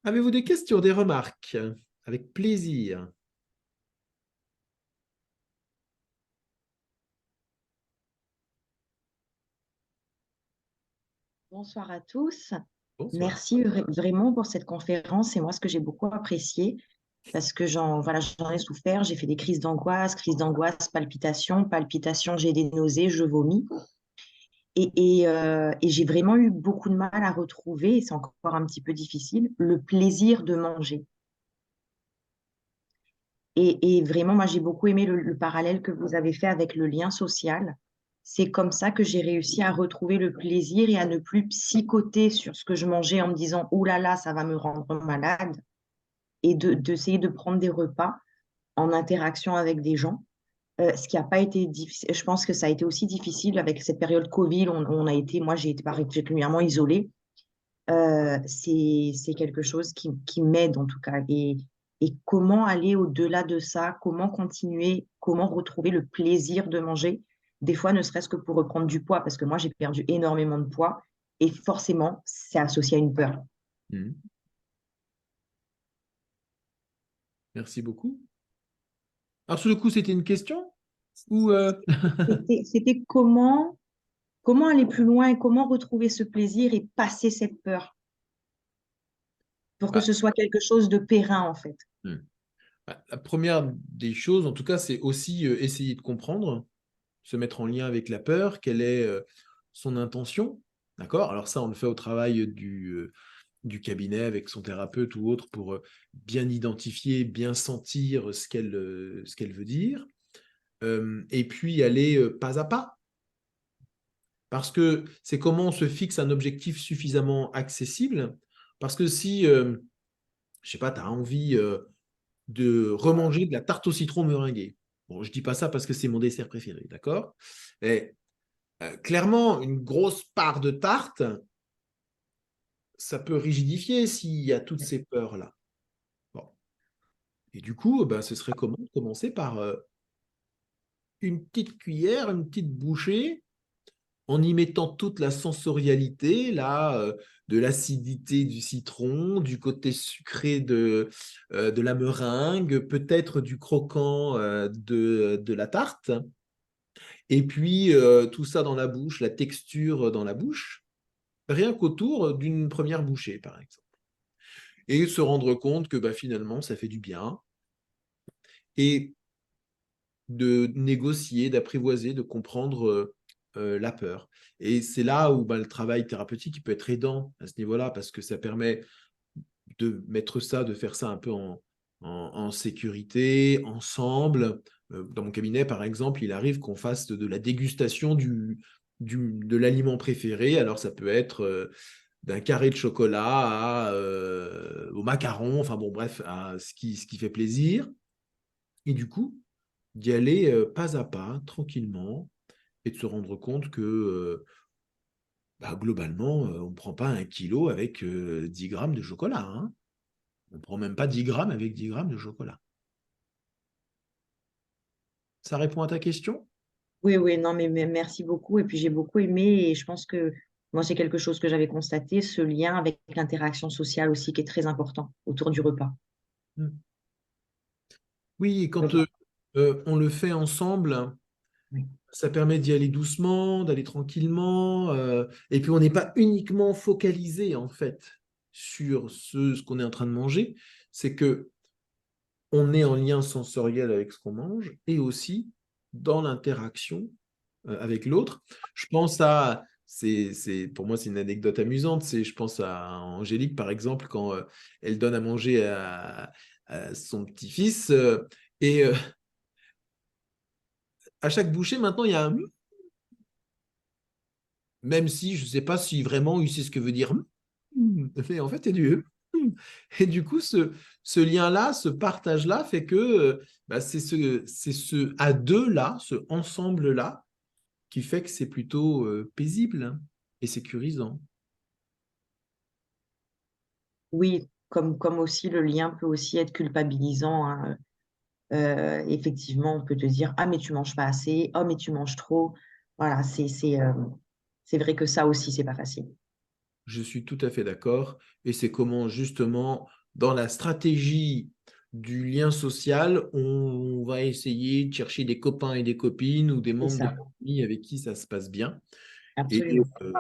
Avez-vous des questions, des remarques? Avec plaisir. Bonsoir à tous. Bonsoir. Merci vraiment pour cette conférence. Et moi, ce que j'ai beaucoup apprécié, parce que j'en ai souffert, j'ai fait des crises d'angoisse, palpitations, j'ai des nausées, je vomis. Et j'ai vraiment eu beaucoup de mal à retrouver, et c'est encore un petit peu difficile, le plaisir de manger. Et vraiment, moi, j'ai beaucoup aimé le parallèle que vous avez fait avec le lien social. C'est comme ça que j'ai réussi à retrouver le plaisir et à ne plus psychoter sur ce que je mangeais en me disant « Ouh là là, ça va me rendre malade » et d'essayer de prendre des repas en interaction avec des gens. Ce qui n'a pas été difficile. Je pense que ça a été aussi difficile avec cette période Covid. Moi, j'ai été particulièrement isolée. C'est quelque chose qui m'aide en tout cas. Et comment aller au-delà de ça, comment continuer, comment retrouver le plaisir de manger, des fois ne serait-ce que pour reprendre du poids, parce que moi j'ai perdu énormément de poids et forcément c'est associé à une peur. Merci beaucoup. Alors, sur le coup, c'était une question ou C'était comment aller plus loin et comment retrouver ce plaisir et passer cette peur pour que ce soit quelque chose de périn en fait. La première des choses, en tout cas, c'est aussi essayer de comprendre, se mettre en lien avec la peur, quelle est son intention. D'accord? Alors ça, on le fait au travail du cabinet avec son thérapeute ou autre pour bien identifier, bien sentir ce qu'elle veut dire. Et puis aller pas à pas. Parce que c'est comment on se fixe un objectif suffisamment accessible. Parce que si, je sais pas, tu as envie de remanger de la tarte au citron meringuée. Bon, je dis pas ça parce que c'est mon dessert préféré, d'accord? Et clairement, une grosse part de tarte, ça peut rigidifier s'il y a toutes ces peurs-là. Bon. Et du coup, ce serait comment de commencer par une petite cuillère, une petite bouchée, en y mettant toute la sensorialité, là, de l'acidité du citron, du côté sucré de la meringue, peut-être du croquant de la tarte, et puis tout ça dans la bouche, la texture dans la bouche, rien qu'autour d'une première bouchée, par exemple. Et se rendre compte que finalement, ça fait du bien, et de négocier, d'apprivoiser, de comprendre la peur. Et c'est là où le travail thérapeutique il peut être aidant à ce niveau-là, parce que ça permet de mettre ça, de faire ça un peu en sécurité, ensemble. Dans mon cabinet, par exemple, il arrive qu'on fasse de la dégustation de l'aliment préféré. Alors, ça peut être d'un carré de chocolat au macaron, enfin bon, bref, à ce qui fait plaisir. Et du coup, d'y aller pas à pas, tranquillement, et de se rendre compte que globalement, on ne prend pas 1 kilo avec 10 grammes de chocolat. Hein. On ne prend même pas 10 grammes avec 10 grammes de chocolat. Ça répond à ta question? Oui, oui, non, mais merci beaucoup. Et puis j'ai beaucoup aimé et je pense que moi, c'est quelque chose que j'avais constaté, ce lien avec l'interaction sociale aussi qui est très important autour du repas. Mm. Oui, et quand Donc, on le fait ensemble, oui, ça permet d'y aller doucement, d'aller tranquillement, et puis on n'est pas uniquement focalisé en fait sur ce qu'on est en train de manger, c'est que on est en lien sensoriel avec ce qu'on mange et aussi dans l'interaction avec l'autre. Je pense à, pour moi c'est une anecdote amusante, je pense à Angélique par exemple quand elle donne à manger à son petit-fils et à chaque bouchée maintenant il y a un même si je ne sais pas si vraiment il sait ce que veut dire. Mais en fait, il y a du Et du coup, ce lien-là, ce partage-là fait que bah, c'est ce à deux-là, ce ensemble-là, qui fait que c'est plutôt paisible hein, et sécurisant. oui, comme aussi le lien peut aussi être culpabilisant, hein. Effectivement, on peut te dire, ah, mais tu manges pas assez, oh, mais tu manges trop. Voilà, c'est vrai que ça aussi, c'est pas facile. Je suis tout à fait d'accord. Et c'est comment, justement, dans la stratégie du lien social, on va essayer de chercher des copains et des copines ou des C'est membres de la ça, famille avec qui ça se passe bien. Et, absolument. euh,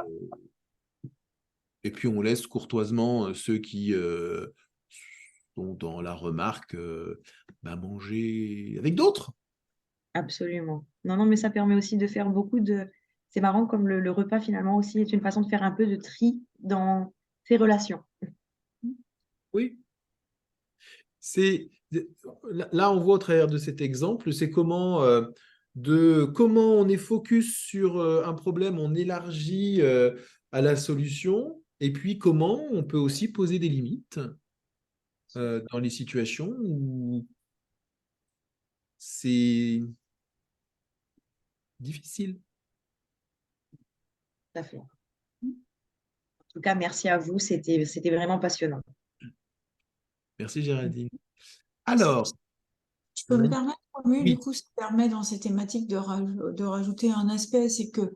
et puis on laisse courtoisement ceux qui sont dans la remarque bah, manger avec d'autres. Absolument. Non, non, mais ça permet aussi de faire beaucoup de... C'est marrant comme le repas, finalement, aussi est une façon de faire un peu de tri dans ses relations. Oui. C'est là on voit au travers de cet exemple, c'est comment on est focus sur un problème, on élargit à la solution, et puis comment on peut aussi poser des limites dans les situations où c'est difficile. Tout à fait. En tout cas, merci à vous. C'était vraiment passionnant. Merci Géraldine. Si Alors, je peux on a me dit permettre, oui, du oui. coup, ça permet dans ces thématiques de rajouter un aspect, c'est que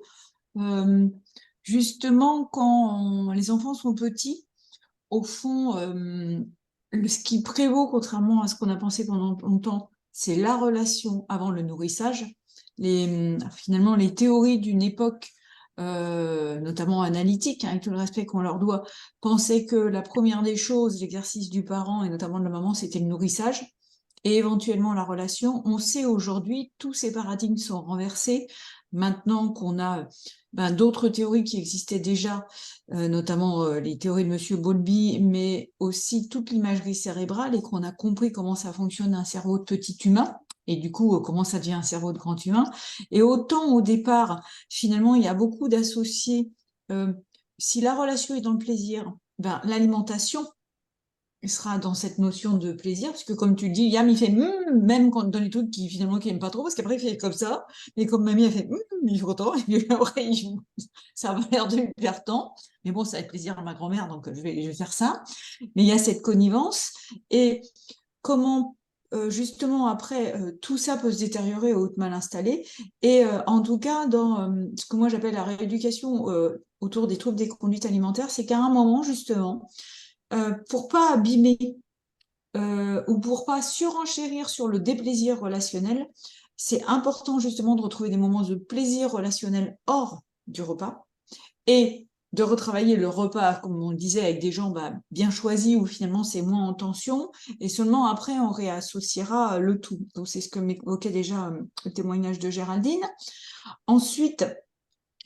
euh, justement, quand les enfants sont petits, au fond, ce qui prévaut, contrairement à ce qu'on a pensé pendant longtemps, c'est la relation avant le nourrissage. Finalement, les théories d'une époque, notamment analytique, hein, avec tout le respect qu'on leur doit, pensaient que la première des choses, l'exercice du parent et notamment de la maman, c'était le nourrissage et éventuellement la relation. On sait aujourd'hui, tous ces paradigmes sont renversés. Maintenant qu'on a d'autres théories qui existaient déjà, notamment les théories de Monsieur Bowlby, mais aussi toute l'imagerie cérébrale et qu'on a compris comment ça fonctionne un cerveau de petit humain et du coup comment ça devient un cerveau de grand humain. Et autant au départ, finalement, il y a beaucoup d'associés. Si la relation est dans le plaisir, l'alimentation sera dans cette notion de plaisir, parce que comme tu le dis, Yam, il fait même quand, dans les trucs qui finalement qu'il aime pas trop, parce qu'après il fait comme ça, mais comme mamie a fait il est content, et puis après ça va l'air de lui faire tant, mais bon, ça va être plaisir à ma grand-mère, donc je vais faire ça. Mais il y a cette connivence, et comment justement après tout ça peut se détériorer au mal installé, et en tout cas dans ce que moi j'appelle la rééducation autour des troubles des conduites alimentaires, c'est qu'à un moment justement, pour pas abîmer ou pour pas surenchérir sur le déplaisir relationnel, c'est important justement de retrouver des moments de plaisir relationnel hors du repas et de retravailler le repas, comme on le disait, avec des gens bien choisis où finalement c'est moins en tension et seulement après on réassociera le tout. Donc c'est ce que m'évoquait déjà le témoignage de Géraldine. Ensuite,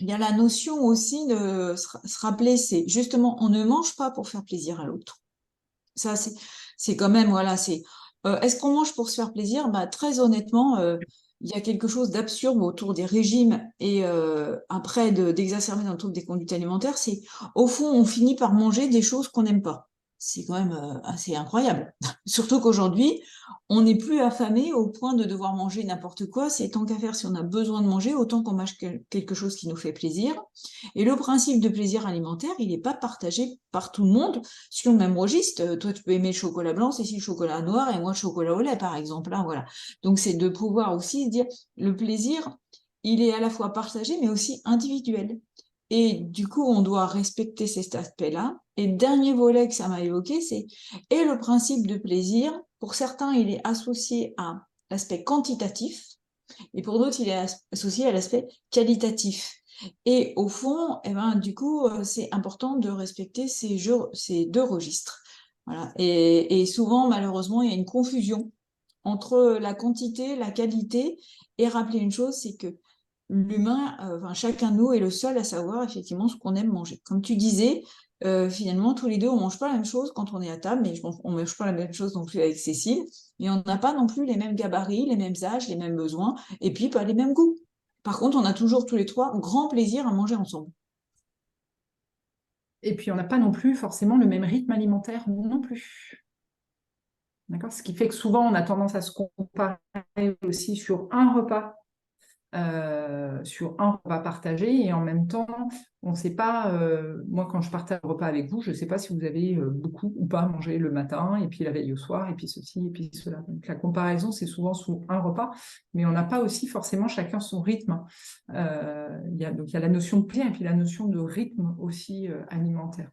il y a la notion aussi de se rappeler, c'est justement on ne mange pas pour faire plaisir à l'autre. Ça, c'est quand même, voilà, est-ce qu'on mange pour se faire plaisir? Très honnêtement, il y a quelque chose d'absurde autour des régimes et après d'exacerber dans le trouble des conduites alimentaires, c'est au fond, on finit par manger des choses qu'on n'aime pas. C'est quand même assez incroyable. Surtout qu'aujourd'hui, on n'est plus affamé au point de devoir manger n'importe quoi. C'est tant qu'à faire, si on a besoin de manger, autant qu'on mange quelque chose qui nous fait plaisir. Et le principe de plaisir alimentaire, il n'est pas partagé par tout le monde sur le même registre. Toi, tu peux aimer le chocolat blanc, Cécile, le chocolat noir, et moi, le chocolat au lait, par exemple. Hein, voilà. Donc, c'est de pouvoir aussi dire le plaisir, il est à la fois partagé, mais aussi individuel. Et du coup, on doit respecter cet aspect-là. Et le dernier volet que ça m'a évoqué, c'est et le principe de plaisir. Pour certains, il est associé à l'aspect quantitatif, et pour d'autres, il est associé à l'aspect qualitatif. Et au fond, eh ben, du coup, c'est important de respecter ces deux registres. Voilà. Et souvent, malheureusement, il y a une confusion entre la quantité, la qualité, et rappeler une chose, c'est que l'humain, chacun de nous est le seul à savoir effectivement ce qu'on aime manger. Comme tu disais, finalement, tous les deux, on mange pas la même chose quand on est à table, mais on mange pas la même chose non plus avec Cécile, et on n'a pas non plus les mêmes gabarits, les mêmes âges, les mêmes besoins, et puis pas les mêmes goûts. Par contre, on a toujours tous les trois grand plaisir à manger ensemble. Et puis, on n'a pas non plus forcément le même rythme alimentaire non plus. D'accord? Ce qui fait que souvent, on a tendance à se comparer aussi sur un repas partagé, et en même temps, on ne sait pas, moi quand je partage un repas avec vous, je ne sais pas si vous avez beaucoup ou pas mangé le matin, et puis la veille au soir, et puis ceci, et puis cela. Donc la comparaison, c'est souvent sous un repas, mais on n'a pas aussi forcément chacun son rythme. Donc il y a la notion de plaisir et puis la notion de rythme aussi alimentaire.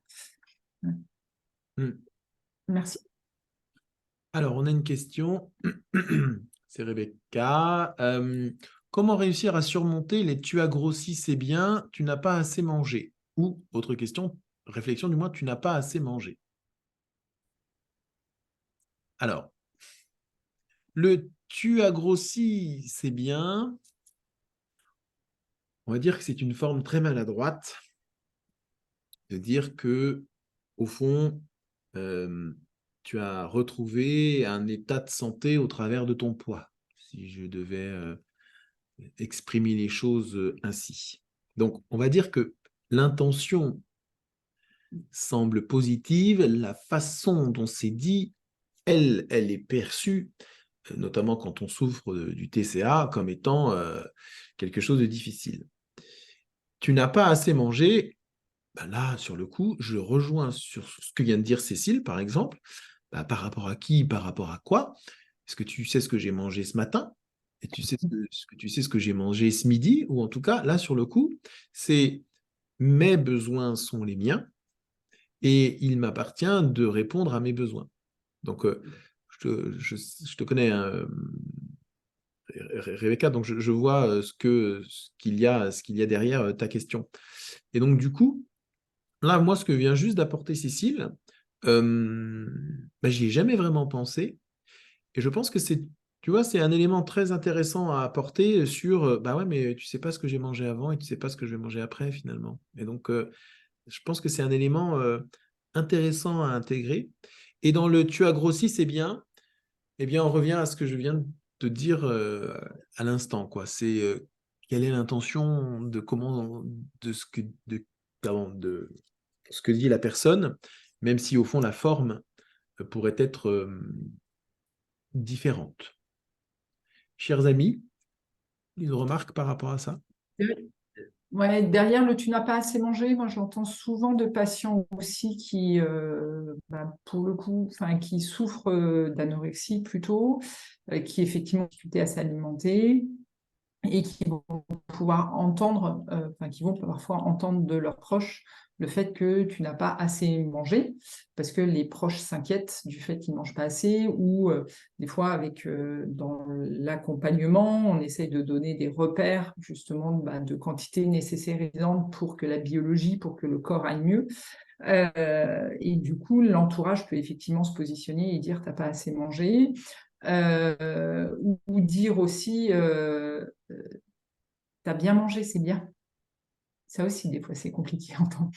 Merci. Alors, on a une question. C'est Rebecca. Comment réussir à surmonter les tu as grossi, c'est bien, tu n'as pas assez mangé? Ou, autre question, réflexion du moins, tu n'as pas assez mangé. Alors, le tu as grossi, c'est bien. On va dire que c'est une forme très maladroite de dire que, au fond, tu as retrouvé un état de santé au travers de ton poids, si je devais exprimer les choses ainsi. Donc, on va dire que l'intention semble positive, la façon dont c'est dit, elle est perçue, notamment quand on souffre du TCA, comme étant quelque chose de difficile. Tu n'as pas assez mangé, ben là, sur le coup, je rejoins sur ce que vient de dire Cécile, par exemple. Ben, par rapport à qui, par rapport à quoi? Est-ce que tu sais ce que j'ai mangé ce matin? Et tu sais ce que j'ai mangé ce midi? Ou en tout cas, là, sur le coup, c'est mes besoins sont les miens et il m'appartient de répondre à mes besoins. Donc, je te connais, hein, Rebecca, donc je vois ce qu'il y a derrière ta question. Et donc, du coup, là, moi, ce que vient juste d'apporter Cécile, j'y ai jamais vraiment pensé. Et je pense que tu vois, c'est un élément très intéressant à apporter sur, bah ouais, mais tu sais pas ce que j'ai mangé avant et tu sais pas ce que je vais manger après, finalement. Et donc, je pense que c'est un élément intéressant à intégrer. Et dans le tu as grossi, c'est bien, eh bien, on revient à ce que je viens de te dire à l'instant, quoi. C'est quelle est l'intention de ce que dit la personne, même si au fond la forme pourrait être différente. Chers amis, une remarque par rapport à ça? Ouais, derrière le tu n'as pas assez mangé, moi j'entends souvent de patients aussi qui, pour le coup, qui souffrent d'anorexie plutôt, qui effectivement ont difficulté à s'alimenter et qui vont pouvoir entendre, qui vont parfois entendre de leurs proches le fait que tu n'as pas assez mangé, parce que les proches s'inquiètent du fait qu'ils ne mangent pas assez, ou des fois dans l'accompagnement, on essaye de donner des repères justement de quantité nécessarisante pour que la biologie, pour que le corps aille mieux. Et du coup, l'entourage peut effectivement se positionner et dire t'as pas assez mangé. Ou dire aussi t'as bien mangé, c'est bien. Ça aussi, des fois, c'est compliqué à entendre.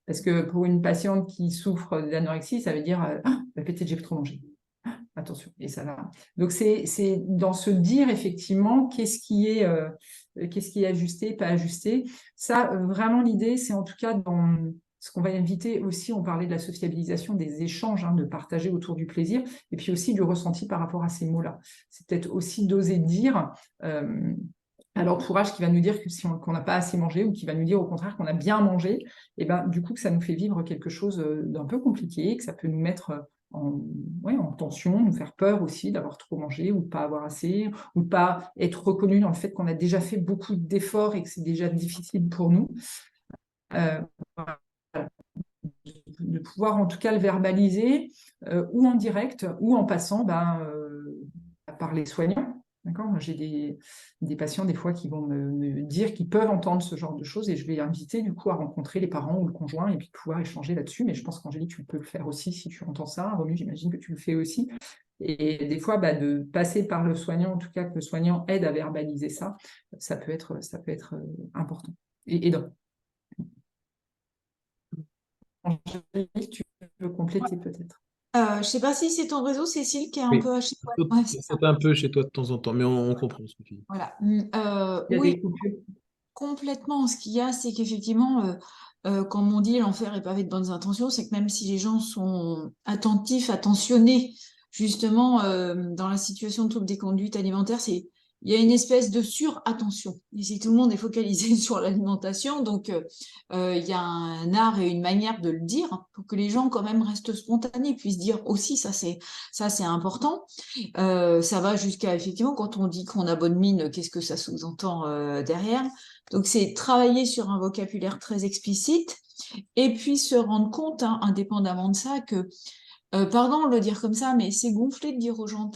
Parce que pour une patiente qui souffre d'anorexie, ça veut dire peut-être j'ai trop mangé. Attention, et ça va. Donc, c'est dans se dire effectivement qu'est-ce qui est ajusté, pas ajusté. Ça, vraiment, l'idée, c'est en tout cas dans ce qu'on va inviter aussi, on parlait de la sociabilisation, des échanges, de partager autour du plaisir, et puis aussi du ressenti par rapport à ces mots-là. C'est peut-être aussi d'oser dire à l'entourage qui va nous dire qu'on n'a pas assez mangé, ou qui va nous dire au contraire qu'on a bien mangé, et du coup que ça nous fait vivre quelque chose d'un peu compliqué, que ça peut nous mettre en tension, nous faire peur aussi d'avoir trop mangé ou de pas avoir assez, ou de pas être reconnu dans le fait qu'on a déjà fait beaucoup d'efforts et que c'est déjà difficile pour nous. Voilà. De pouvoir en tout cas le verbaliser, ou en direct, ou en passant par les soignants. D'accord ? Moi, j'ai des patients des fois qui vont me dire qu'ils peuvent entendre ce genre de choses et je vais inviter du coup à rencontrer les parents ou le conjoint et puis pouvoir échanger là-dessus. Mais je pense qu'Angélique, tu peux le faire aussi si tu entends ça. Romu, j'imagine que tu le fais aussi. Et des fois, de passer par le soignant, en tout cas que le soignant aide à verbaliser ça, ça peut être important et aidant. Angélique, tu peux compléter peut-être. Je sais pas si c'est ton réseau, Cécile, qui est un Oui, peu haché. ça Ouais, c'est ça. saute un peu chez toi de temps en temps, mais on comprend ce que tu dis. Voilà. Il y a Oui, des coupures. complètement. Ce qu'il y a, c'est qu'effectivement, comme on dit, l'enfer est pavé de bonnes intentions, c'est que même si les gens sont attentifs, attentionnés, justement, dans la situation de trouble des conduites alimentaires, il y a une espèce de surattention. Et si tout le monde est focalisé sur l'alimentation, donc il y a un art et une manière de le dire pour que les gens quand même restent spontanés, puissent dire aussi, ça c'est important. Ça va jusqu'à effectivement quand on dit qu'on a bonne mine, qu'est-ce que ça sous-entend derrière. Donc c'est travailler sur un vocabulaire très explicite et puis se rendre compte, hein, indépendamment de ça, que pardon de le dire comme ça, mais c'est gonflé de dire aux gens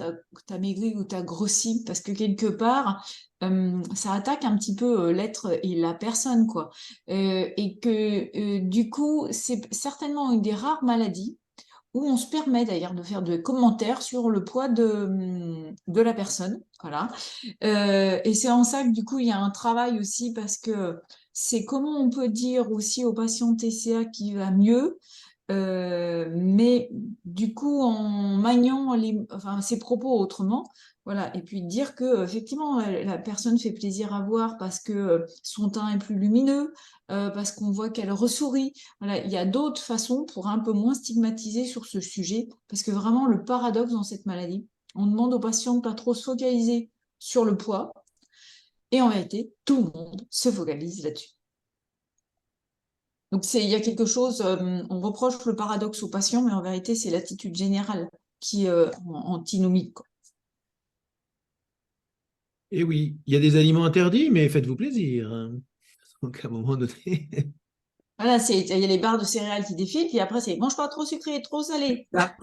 t'as maigri ou t'as grossi, parce que quelque part, ça attaque un petit peu l'être et la personne, quoi. Et que du coup, c'est certainement une des rares maladies où on se permet d'ailleurs de faire des commentaires sur le poids de la personne. Voilà. Et c'est en ça que du coup, il y a un travail aussi parce que c'est comment on peut dire aussi aux patients TCA qui va mieux, mais du coup en maniant ses propos autrement, voilà, et puis dire que effectivement la personne fait plaisir à voir parce que son teint est plus lumineux, parce qu'on voit qu'elle ressourit. Voilà, il y a d'autres façons pour un peu moins stigmatiser sur ce sujet, parce que vraiment le paradoxe dans cette maladie, on demande aux patients de pas trop se focaliser sur le poids, et en réalité tout le monde se focalise là-dessus. Donc il y a quelque chose, on reproche le paradoxe aux patients, mais en vérité, c'est l'attitude générale qui est antinomique, quoi. Et oui, il y a des aliments interdits, mais faites-vous plaisir, hein. Donc, à un moment donné, Voilà, il y a les barres de céréales qui défilent, puis après, c'est mange pas trop sucré, trop salé. ah,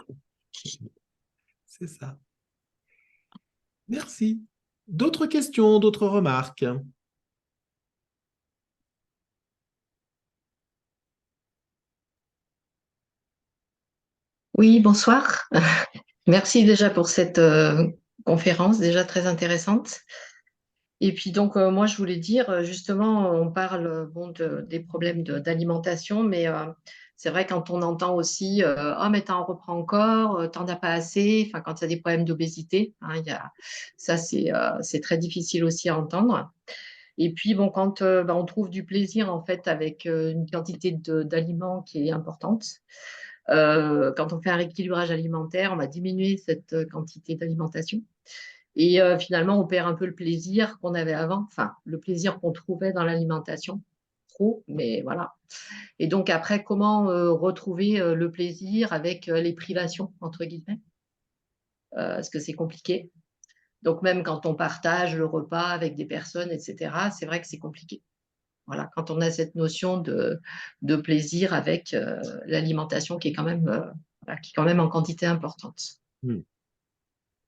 c'est ça. Merci. D'autres questions, d'autres remarques? Oui, bonsoir. Merci déjà pour cette conférence, déjà très intéressante. Et puis donc, moi, je voulais dire, justement, on parle bon, des problèmes d'alimentation, mais c'est vrai quand on entend aussi, oh, mais t'en reprends encore, t'en as pas assez, enfin, quand il y a des problèmes d'obésité, hein, ça, c'est très difficile aussi à entendre. Et puis, bon, quand on trouve du plaisir, en fait, avec une quantité d'aliments qui est importante, quand on fait un rééquilibrage alimentaire, on va diminuer cette quantité d'alimentation. Et finalement, on perd un peu le plaisir qu'on avait avant, enfin, le plaisir qu'on trouvait dans l'alimentation, trop, mais voilà. Et donc après, comment retrouver le plaisir avec les privations, entre guillemets, parce que c'est compliqué. Donc même quand on partage le repas avec des personnes, etc., c'est vrai que c'est compliqué. Voilà, quand on a cette notion de plaisir avec l'alimentation qui est quand même, voilà, qui est quand même en quantité importante. Hmm.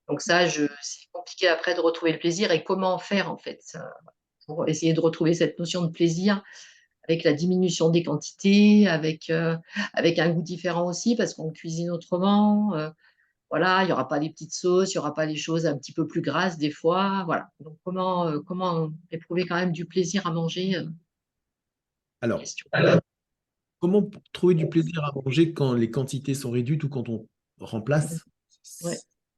Donc ça, c'est compliqué après de retrouver le plaisir et comment faire en fait pour essayer de retrouver cette notion de plaisir avec la diminution des quantités, avec un goût différent aussi parce qu'on cuisine autrement. Voilà, il n'y aura pas les petites sauces, il n'y aura pas les choses un petit peu plus grasses des fois. Voilà. Donc comment éprouver quand même du plaisir à manger Alors, question. comment trouver du plaisir à manger quand les quantités sont réduites ou quand on remplace? Ouais.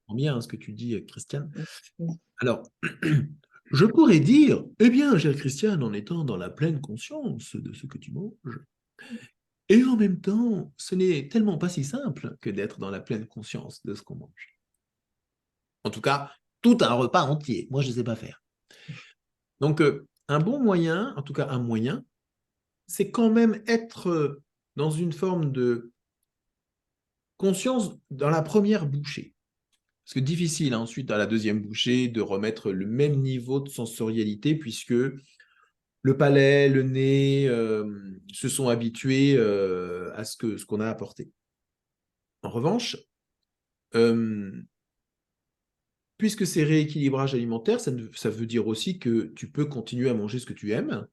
C'est bien ce que tu dis, Christiane. Mm. Alors, je pourrais dire, eh bien, cher Christiane, en étant dans la pleine conscience de ce que tu manges, et en même temps, ce n'est tellement pas si simple que d'être dans la pleine conscience de ce qu'on mange. En tout cas, tout un repas entier. Moi, je ne sais pas faire. Donc, un bon moyen, en tout cas un moyen, c'est quand même être dans une forme de conscience dans la première bouchée. Parce que difficile ensuite à la deuxième bouchée de remettre le même niveau de sensorialité puisque le palais, le nez se sont habitués à ce qu'on a apporté. En revanche, puisque c'est rééquilibrage alimentaire, ça veut dire aussi que tu peux continuer à manger ce que tu aimes.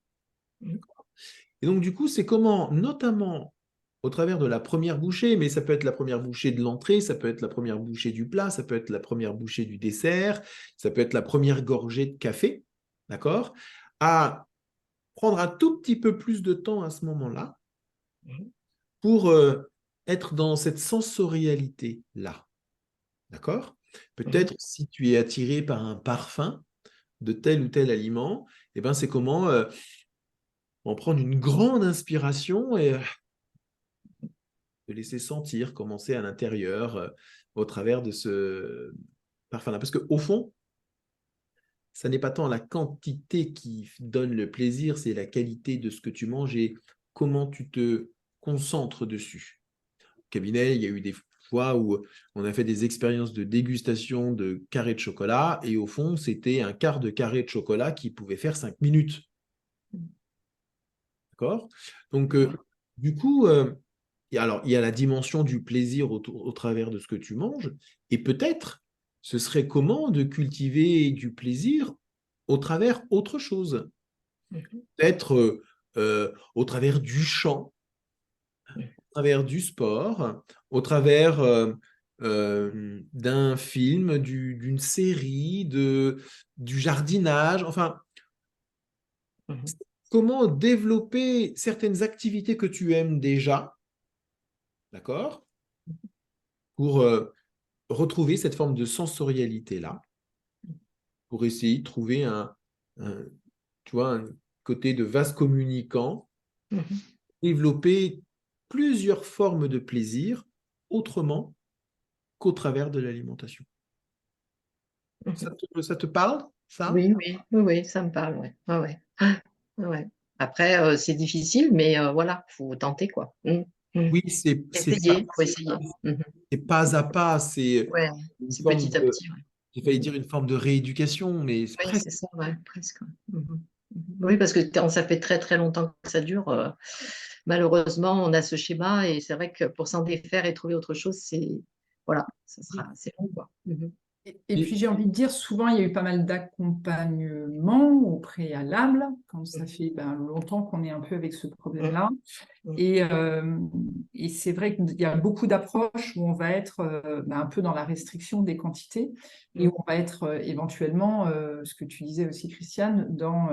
Et donc, du coup, c'est comment, notamment au travers de la première bouchée, mais ça peut être la première bouchée de l'entrée, ça peut être la première bouchée du plat, ça peut être la première bouchée du dessert, ça peut être la première gorgée de café, d'accord? À prendre un tout petit peu plus de temps à ce moment-là pour être dans cette sensorialité-là, d'accord? Peut-être si tu es attiré par un parfum de tel ou tel aliment, eh ben, c'est comment en prendre une grande inspiration et de laisser sentir, commencer à l'intérieur au travers de ce parfum-là. Parce qu'au fond, ça n'est pas tant la quantité qui donne le plaisir, c'est la qualité de ce que tu manges et comment tu te concentres dessus. Au cabinet, il y a eu des fois où on a fait des expériences de dégustation de carrés de chocolat et au fond, c'était un quart de carré de chocolat qui pouvait faire 5 minutes. D'accord? Donc, du coup, alors, il y a la dimension du plaisir au travers de ce que tu manges, et peut-être ce serait comment de cultiver du plaisir au travers autre chose. Peut-être au travers du chant, au travers du sport, au travers d'un film, d'une série, du jardinage, enfin, comment développer certaines activités que tu aimes déjà, d'accord, pour retrouver cette forme de sensorialité-là, pour essayer de trouver tu vois, un côté de vase communicant, développer plusieurs formes de plaisir autrement qu'au travers de l'alimentation. Ça te parle, ça? Oui, oui, oui, oui, ça me parle, ouais. Ouais, ouais. Ouais. Après, c'est difficile, mais voilà, faut tenter, quoi. Oui, Essayer, faut essayer. c'est pas à pas, c'est Ouais, une c'est forme petit à de, petit, ouais. j'ai failli dire une forme de rééducation, mais c'est Oui, presque. c'est ça, ouais, presque. Oui, parce que quand ça fait très, très longtemps que ça dure, malheureusement, on a ce schéma et c'est vrai que pour s'en défaire et trouver autre chose, voilà, c'est long, quoi. Et puis j'ai envie de dire, souvent il y a eu pas mal d'accompagnement au préalable, quand ça fait longtemps qu'on est un peu avec ce problème-là. Et c'est vrai qu'il y a beaucoup d'approches où on va être un peu dans la restriction des quantités et où on va être éventuellement, ce que tu disais aussi Christiane, dans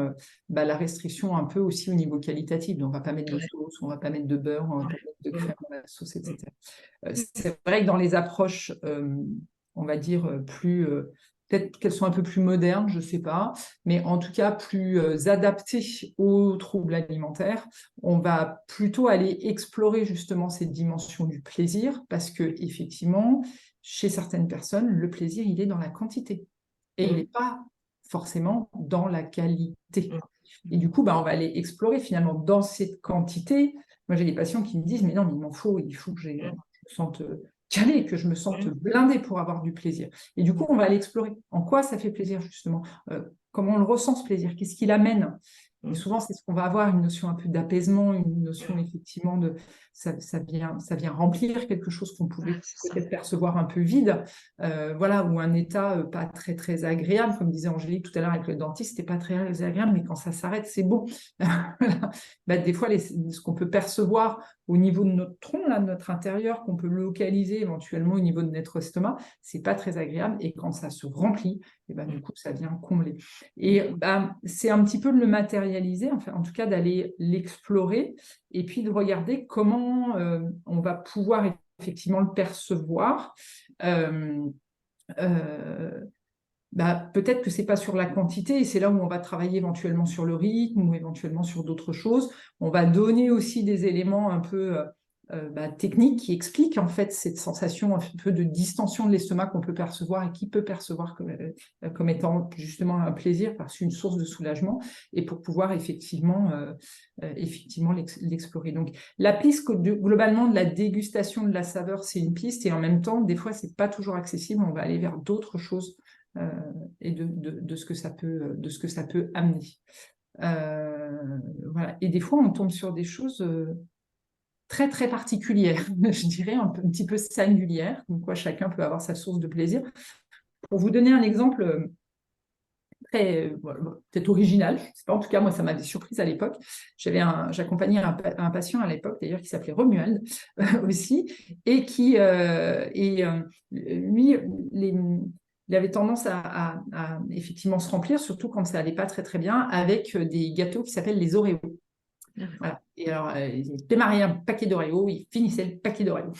la restriction un peu aussi au niveau qualitatif. Donc on ne va pas mettre de sauce, on ne va pas mettre de beurre, on ne va pas mettre de crème dans la sauce, etc. C'est vrai que dans les approches, on va dire, peut-être qu'elles sont un peu plus modernes, je ne sais pas, mais en tout cas plus adaptées aux troubles alimentaires, on va plutôt aller explorer justement cette dimension du plaisir, parce que effectivement, chez certaines personnes, le plaisir, il est dans la quantité, et il n'est pas forcément dans la qualité. Et du coup, on va aller explorer finalement dans cette quantité. Moi, j'ai des patients qui me disent, mais non, mais il faut que je me sente calée, que je me sente blindée pour avoir du plaisir. Et du coup, on va aller explorer en quoi ça fait plaisir, justement. Comment on le ressent, ce plaisir, qu'est-ce qui l'amène. Et souvent, c'est ce qu'on va avoir, une notion un peu d'apaisement, une notion effectivement de ça vient remplir quelque chose qu'on pouvait peut-être percevoir un peu vide, voilà, ou un état pas très très agréable, comme disait Angélique tout à l'heure avec le dentiste, c'était pas très agréable, mais quand ça s'arrête, c'est bon. Des fois, ce qu'on peut percevoir au niveau de notre tronc, là, de notre intérieur, qu'on peut localiser éventuellement au niveau de notre estomac, c'est pas très agréable, et quand ça se remplit, et du coup, ça vient combler. Et c'est un petit peu de le matérialiser, enfin, en tout cas d'aller l'explorer, et puis de regarder comment on va pouvoir effectivement le percevoir. Peut-être que c'est pas sur la quantité, et c'est là où on va travailler éventuellement sur le rythme ou éventuellement sur d'autres choses. On va donner aussi des éléments un peu techniques qui expliquent en fait cette sensation un peu de distension de l'estomac qu'on peut percevoir et qui peut percevoir comme étant justement un plaisir parce qu'une source de soulagement et pour pouvoir effectivement l'explorer. Donc la piste globalement de la dégustation de la saveur, c'est une piste et en même temps, des fois, c'est pas toujours accessible. On va aller vers d'autres choses et de ce que ça peut amener. Voilà. Et des fois, on tombe sur des choses très, très particulière, je dirais, un petit peu singulière, donc quoi, chacun peut avoir sa source de plaisir. Pour vous donner un exemple très, peut-être original, je sais pas, en tout cas, moi, ça m'avait surprise à l'époque. J'accompagnais un patient à l'époque, d'ailleurs, qui s'appelait Romuald aussi, et qui, lui, il avait tendance à effectivement se remplir, surtout quand ça allait pas très, très bien, avec des gâteaux qui s'appellent les Oreos. Voilà. Et alors, il démarrait un paquet d'Oreo, il finissait le paquet d'Oreo.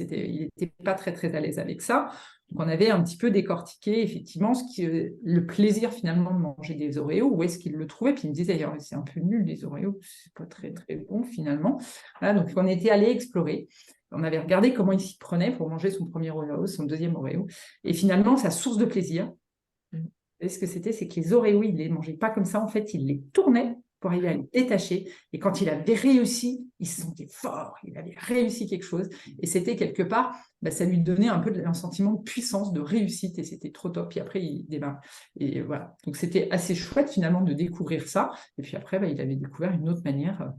Il n'était pas très, très à l'aise avec ça. Donc, on avait un petit peu décortiqué, effectivement, le plaisir, finalement, de manger des Oreos, où est-ce qu'il le trouvait. Puis il me disait, d'ailleurs, c'est un peu nul, les Oreos, c'est pas très, très bon, finalement. Voilà, donc, on était allé explorer. On avait regardé comment il s'y prenait pour manger son premier Oreo, son deuxième Oreo. Et finalement, sa source de plaisir, ce que c'était, c'est que les Oreos, il ne les mangeait pas comme ça. En fait, il les tournait pour arriver à les détacher. Et quand il avait réussi, il se sentait fort, il avait réussi quelque chose. Et c'était quelque part, ça lui donnait un peu un sentiment de puissance, de réussite, et c'était trop top. Puis après, il démarre. Et voilà. Donc c'était assez chouette finalement de découvrir ça. Et puis après, il avait découvert une autre manière.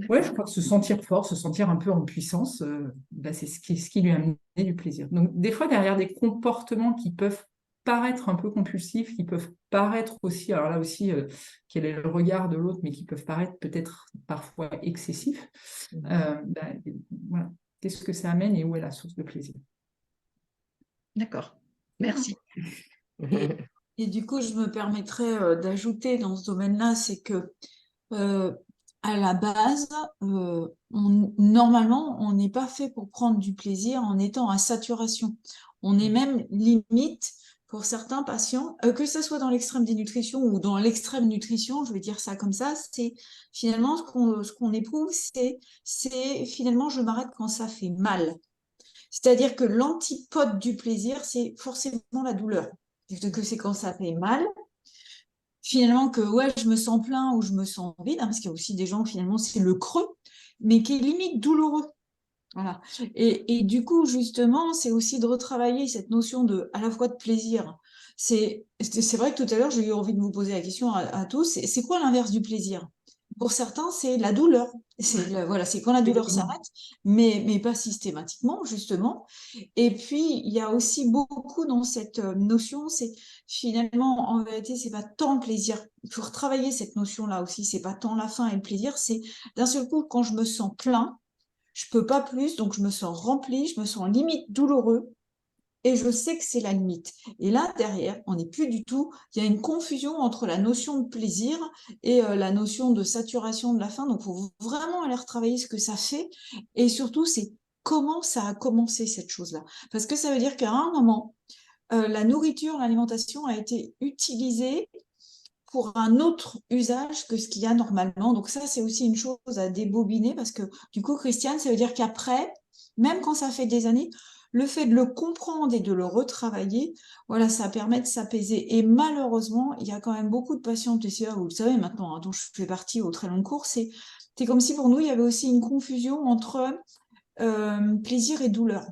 Ouais, je crois que se sentir fort, se sentir un peu en puissance, c'est ce qui lui a amené du plaisir. Donc des fois, derrière des comportements qui peuvent paraître un peu compulsifs, qui peuvent paraître aussi, alors là aussi, quel est le regard de l'autre, mais qui peuvent paraître peut-être parfois excessifs, voilà. Qu'est-ce que ça amène et où est la source de plaisir? D'accord, merci. Et du coup, je me permettrais d'ajouter dans ce domaine-là, c'est que à la base, normalement, on n'est pas fait pour prendre du plaisir en étant à saturation. On est même limite pour certains patients, que ce soit dans l'extrême dénutrition ou dans l'extrême nutrition, je vais dire ça comme ça, c'est finalement ce qu'on éprouve, c'est finalement je m'arrête quand ça fait mal. C'est-à-dire que l'antipode du plaisir, c'est forcément la douleur. Que c'est quand ça fait mal, finalement que ouais, je me sens plein ou je me sens vide, parce qu'il y a aussi des gens, finalement, c'est le creux, mais qui est limite douloureux. Voilà. Et du coup, justement, c'est aussi de retravailler cette notion à la fois de plaisir. C'est vrai que tout à l'heure, j'ai eu envie de vous poser la question à tous, c'est quoi l'inverse du plaisir? Pour certains, c'est la douleur. Voilà, c'est quand la douleur s'arrête, mais pas systématiquement, justement. Et puis, il y a aussi beaucoup dans cette notion, c'est finalement, en vérité, c'est pas tant le plaisir. Il faut retravailler cette notion-là aussi. C'est pas tant la faim et le plaisir, c'est d'un seul coup, quand je me sens plein, je peux pas plus, donc je me sens remplie, je me sens limite douloureux, et je sais que c'est la limite. Et là, derrière, on n'est plus du tout, il y a une confusion entre la notion de plaisir et la notion de saturation de la faim, donc il faut vraiment aller retravailler ce que ça fait, et surtout, c'est comment ça a commencé cette chose-là. Parce que ça veut dire qu'à un moment, la nourriture, l'alimentation a été utilisée pour un autre usage que ce qu'il y a normalement. Donc ça, c'est aussi une chose à débobiner parce que du coup, Christiane, ça veut dire qu'après, même quand ça fait des années, le fait de le comprendre et de le retravailler, voilà, ça permet de s'apaiser. Et malheureusement, il y a quand même beaucoup de patients TCA, vous le savez maintenant, dont je fais partie au très long cours, c'est comme si pour nous, il y avait aussi une confusion entre plaisir et douleur.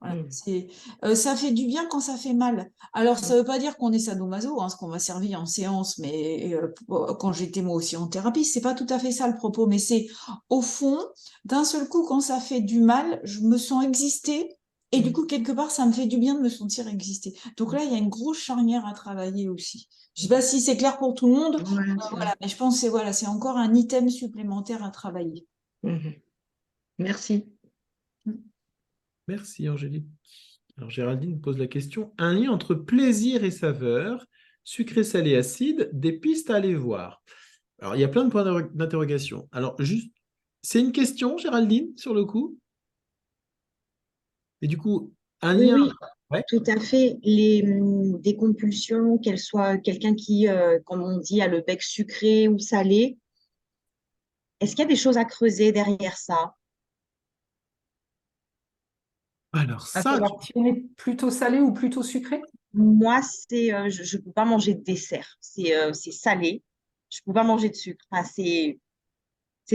Voilà, ça fait du bien quand ça fait mal. Alors, ça ne veut pas dire qu'on est sadomaso, ce qu'on m'a servi en séance, mais quand j'étais moi aussi en thérapie, c'est pas tout à fait ça le propos, mais c'est au fond, d'un seul coup, quand ça fait du mal, je me sens exister, et du coup, quelque part, ça me fait du bien de me sentir exister. Donc là, il y a une grosse charnière à travailler aussi. Je ne sais pas si c'est clair pour tout le monde, voilà, mais je pense que c'est encore un item supplémentaire à travailler. Merci. Merci Angélique. Alors Géraldine pose la question, un lien entre plaisir et saveur, sucré, salé, acide, des pistes à aller voir. Alors il y a plein de points d'interrogation. Alors juste, c'est une question Géraldine sur le coup? Et du coup, un Oui, lien... oui, Ouais. tout à fait. Des compulsions, qu'elles soient quelqu'un qui, comme on dit, a le bec sucré ou salé, Est-ce qu'il y a des choses à creuser derrière ça? Alors À ça, savoir, tu es plutôt salé ou plutôt sucré? Moi, je ne peux pas manger de dessert. C'est salé. Je ne peux pas manger de sucre. Enfin, c'est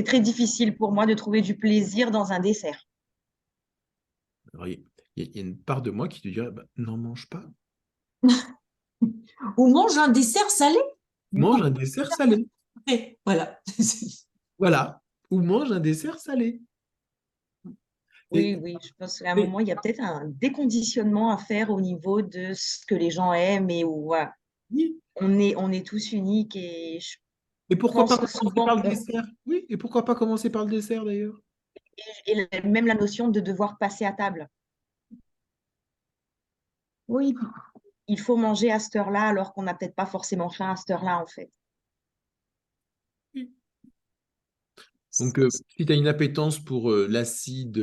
très difficile pour moi de trouver du plaisir dans un dessert. alors, il y a une part de moi qui te dirait, bah, n'en mange pas. Ou mange un dessert salé. Mange un dessert salé. Et voilà. Voilà. Ou mange un dessert salé. Et, Oui, oui, je pense qu'à un et- moment, il y a peut-être un déconditionnement à faire au niveau de ce que les gens aiment et où voilà, oui. on est tous uniques et je Et pourquoi pas pense que commencer par souvent, le dessert? Oui, et pourquoi pas commencer par le dessert d'ailleurs? même la notion de devoir passer à table. Oui. Il faut manger à cette heure-là alors qu'on n'a peut-être pas forcément faim à cette heure-là, en fait. Oui. Donc, si tu as une appétence pour l'acide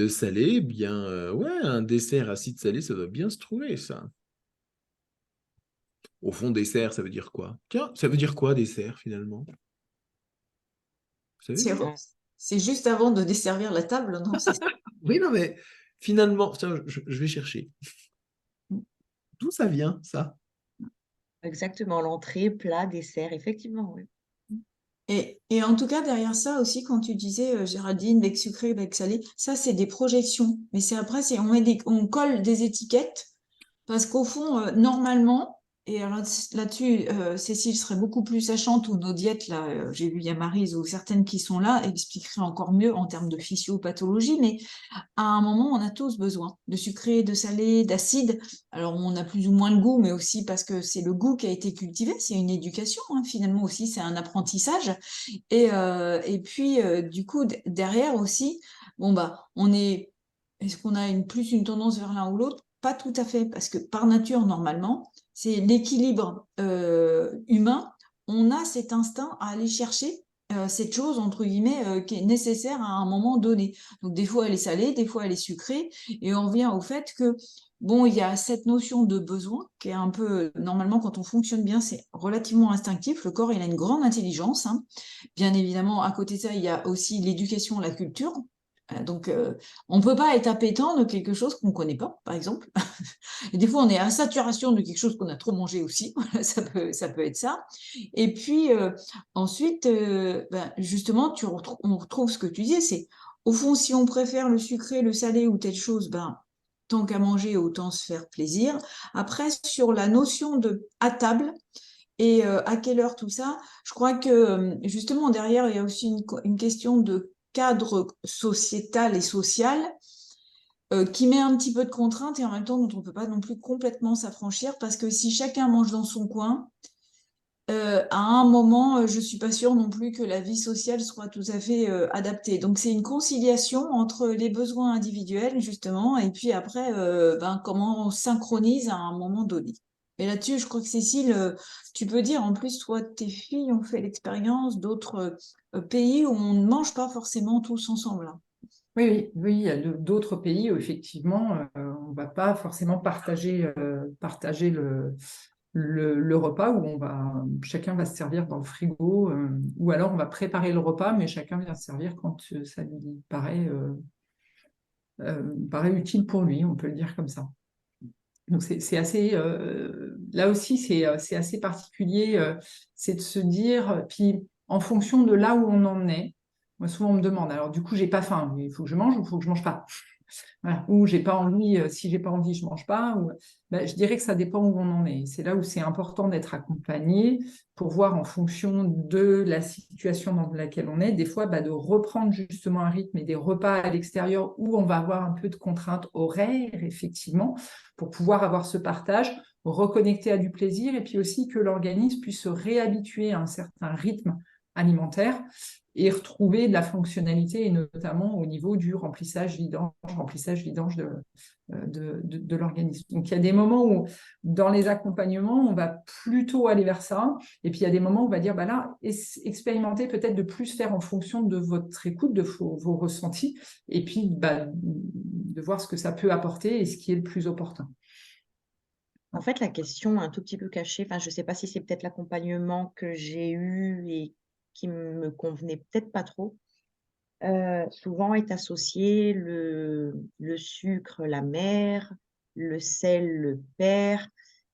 salé, eh bien, ouais, un dessert acide salé, ça doit bien se trouver, ça. Au fond, dessert, ça veut dire quoi? Tiens, ça veut dire quoi, dessert, finalement? Vous savez? C'est c'est juste avant de desservir la table, non? C'est ça. Oui, non, mais finalement, tiens, je vais chercher. D'où ça vient, ça? Exactement, l'entrée, plat, dessert, effectivement, oui. Et en tout cas, derrière ça aussi, quand tu disais Géraldine, bec sucré, bec salé, ça, c'est des projections. Mais c'est après, on colle des étiquettes parce qu'au fond, normalement, et alors là-dessus, Cécile serait beaucoup plus sachante, ou nos diètes, là, j'ai vu, il y a Maryse ou certaines qui sont là, expliqueraient encore mieux en termes de physiopathologie, mais à un moment, on a tous besoin de sucré, de salé, d'acide. Alors, on a plus ou moins le goût, mais aussi parce que c'est le goût qui a été cultivé, c'est une éducation, hein, finalement aussi, c'est un apprentissage. Et puis, du coup, derrière aussi, bon, bah, est-ce qu'on a plus une tendance vers l'un ou l'autre? Pas tout à fait, parce que par nature, normalement, c'est l'équilibre humain. On a cet instinct à aller chercher cette chose, entre guillemets, qui est nécessaire à un moment donné. Donc, des fois, elle est salée, des fois, elle est sucrée. Et on revient au fait que, bon, il y a cette notion de besoin qui est un peu, normalement, quand on fonctionne bien, c'est relativement instinctif. Le corps, il a une grande intelligence, hein. Bien évidemment, à côté de ça, il y a aussi l'éducation, la culture. Donc, on ne peut pas être appétent de quelque chose qu'on ne connaît pas, par exemple. Et des fois, on est à saturation de quelque chose qu'on a trop mangé aussi. Voilà, ça peut être ça. Et puis, ensuite, justement, on retrouve ce que tu disais, c'est, au fond, si on préfère le sucré, le salé ou telle chose, ben, tant qu'à manger, autant se faire plaisir. Après, sur la notion de à table, et à quelle heure tout ça? Je crois que justement derrière, il y a aussi une question de cadre sociétal et social qui met un petit peu de contraintes et en même temps dont on ne peut pas non plus complètement s'affranchir parce que si chacun mange dans son coin, à un moment, je suis pas sûre non plus que la vie sociale soit tout à fait adaptée. Donc c'est une conciliation entre les besoins individuels justement et puis après, comment on synchronise à un moment donné. Et là-dessus, je crois que Cécile, tu peux dire, en plus, toi, tes filles ont fait l'expérience d'autres pays où on ne mange pas forcément tous ensemble, hein. Oui, oui, oui, il y a d'autres pays où effectivement, on ne va pas forcément partager le repas, où chacun va se servir dans le frigo, ou alors on va préparer le repas, mais chacun vient se servir quand ça lui paraît utile pour lui, on peut le dire comme ça. Donc c'est assez, là aussi c'est assez particulier, c'est de se dire, puis en fonction de là où on en est, moi souvent on me demande, alors du coup j'ai pas faim, il faut que je mange ou il faut que je mange pas. Voilà. Ou j'ai pas envie, si j'ai pas envie, je mange pas. Je dirais que ça dépend où on en est. C'est là où c'est important d'être accompagné pour voir en fonction de la situation dans laquelle on est, des fois de reprendre justement un rythme et des repas à l'extérieur où on va avoir un peu de contraintes horaires, effectivement, pour pouvoir avoir ce partage, reconnecter à du plaisir et puis aussi que l'organisme puisse se réhabituer à un certain rythme alimentaire et retrouver de la fonctionnalité, et notamment au niveau du remplissage-vidange de l'organisme. Donc, il y a des moments où, dans les accompagnements, on va plutôt aller vers ça, et puis il y a des moments où on va dire, là, expérimenter peut-être de plus faire en fonction de votre écoute, de vos ressentis, et puis de voir ce que ça peut apporter et ce qui est le plus opportun. En fait, la question un tout petit peu cachée, enfin, je ne sais pas si c'est peut-être l'accompagnement que j'ai eu et qui me convenait peut-être pas trop, souvent est associé le sucre, la mère, le sel, le père,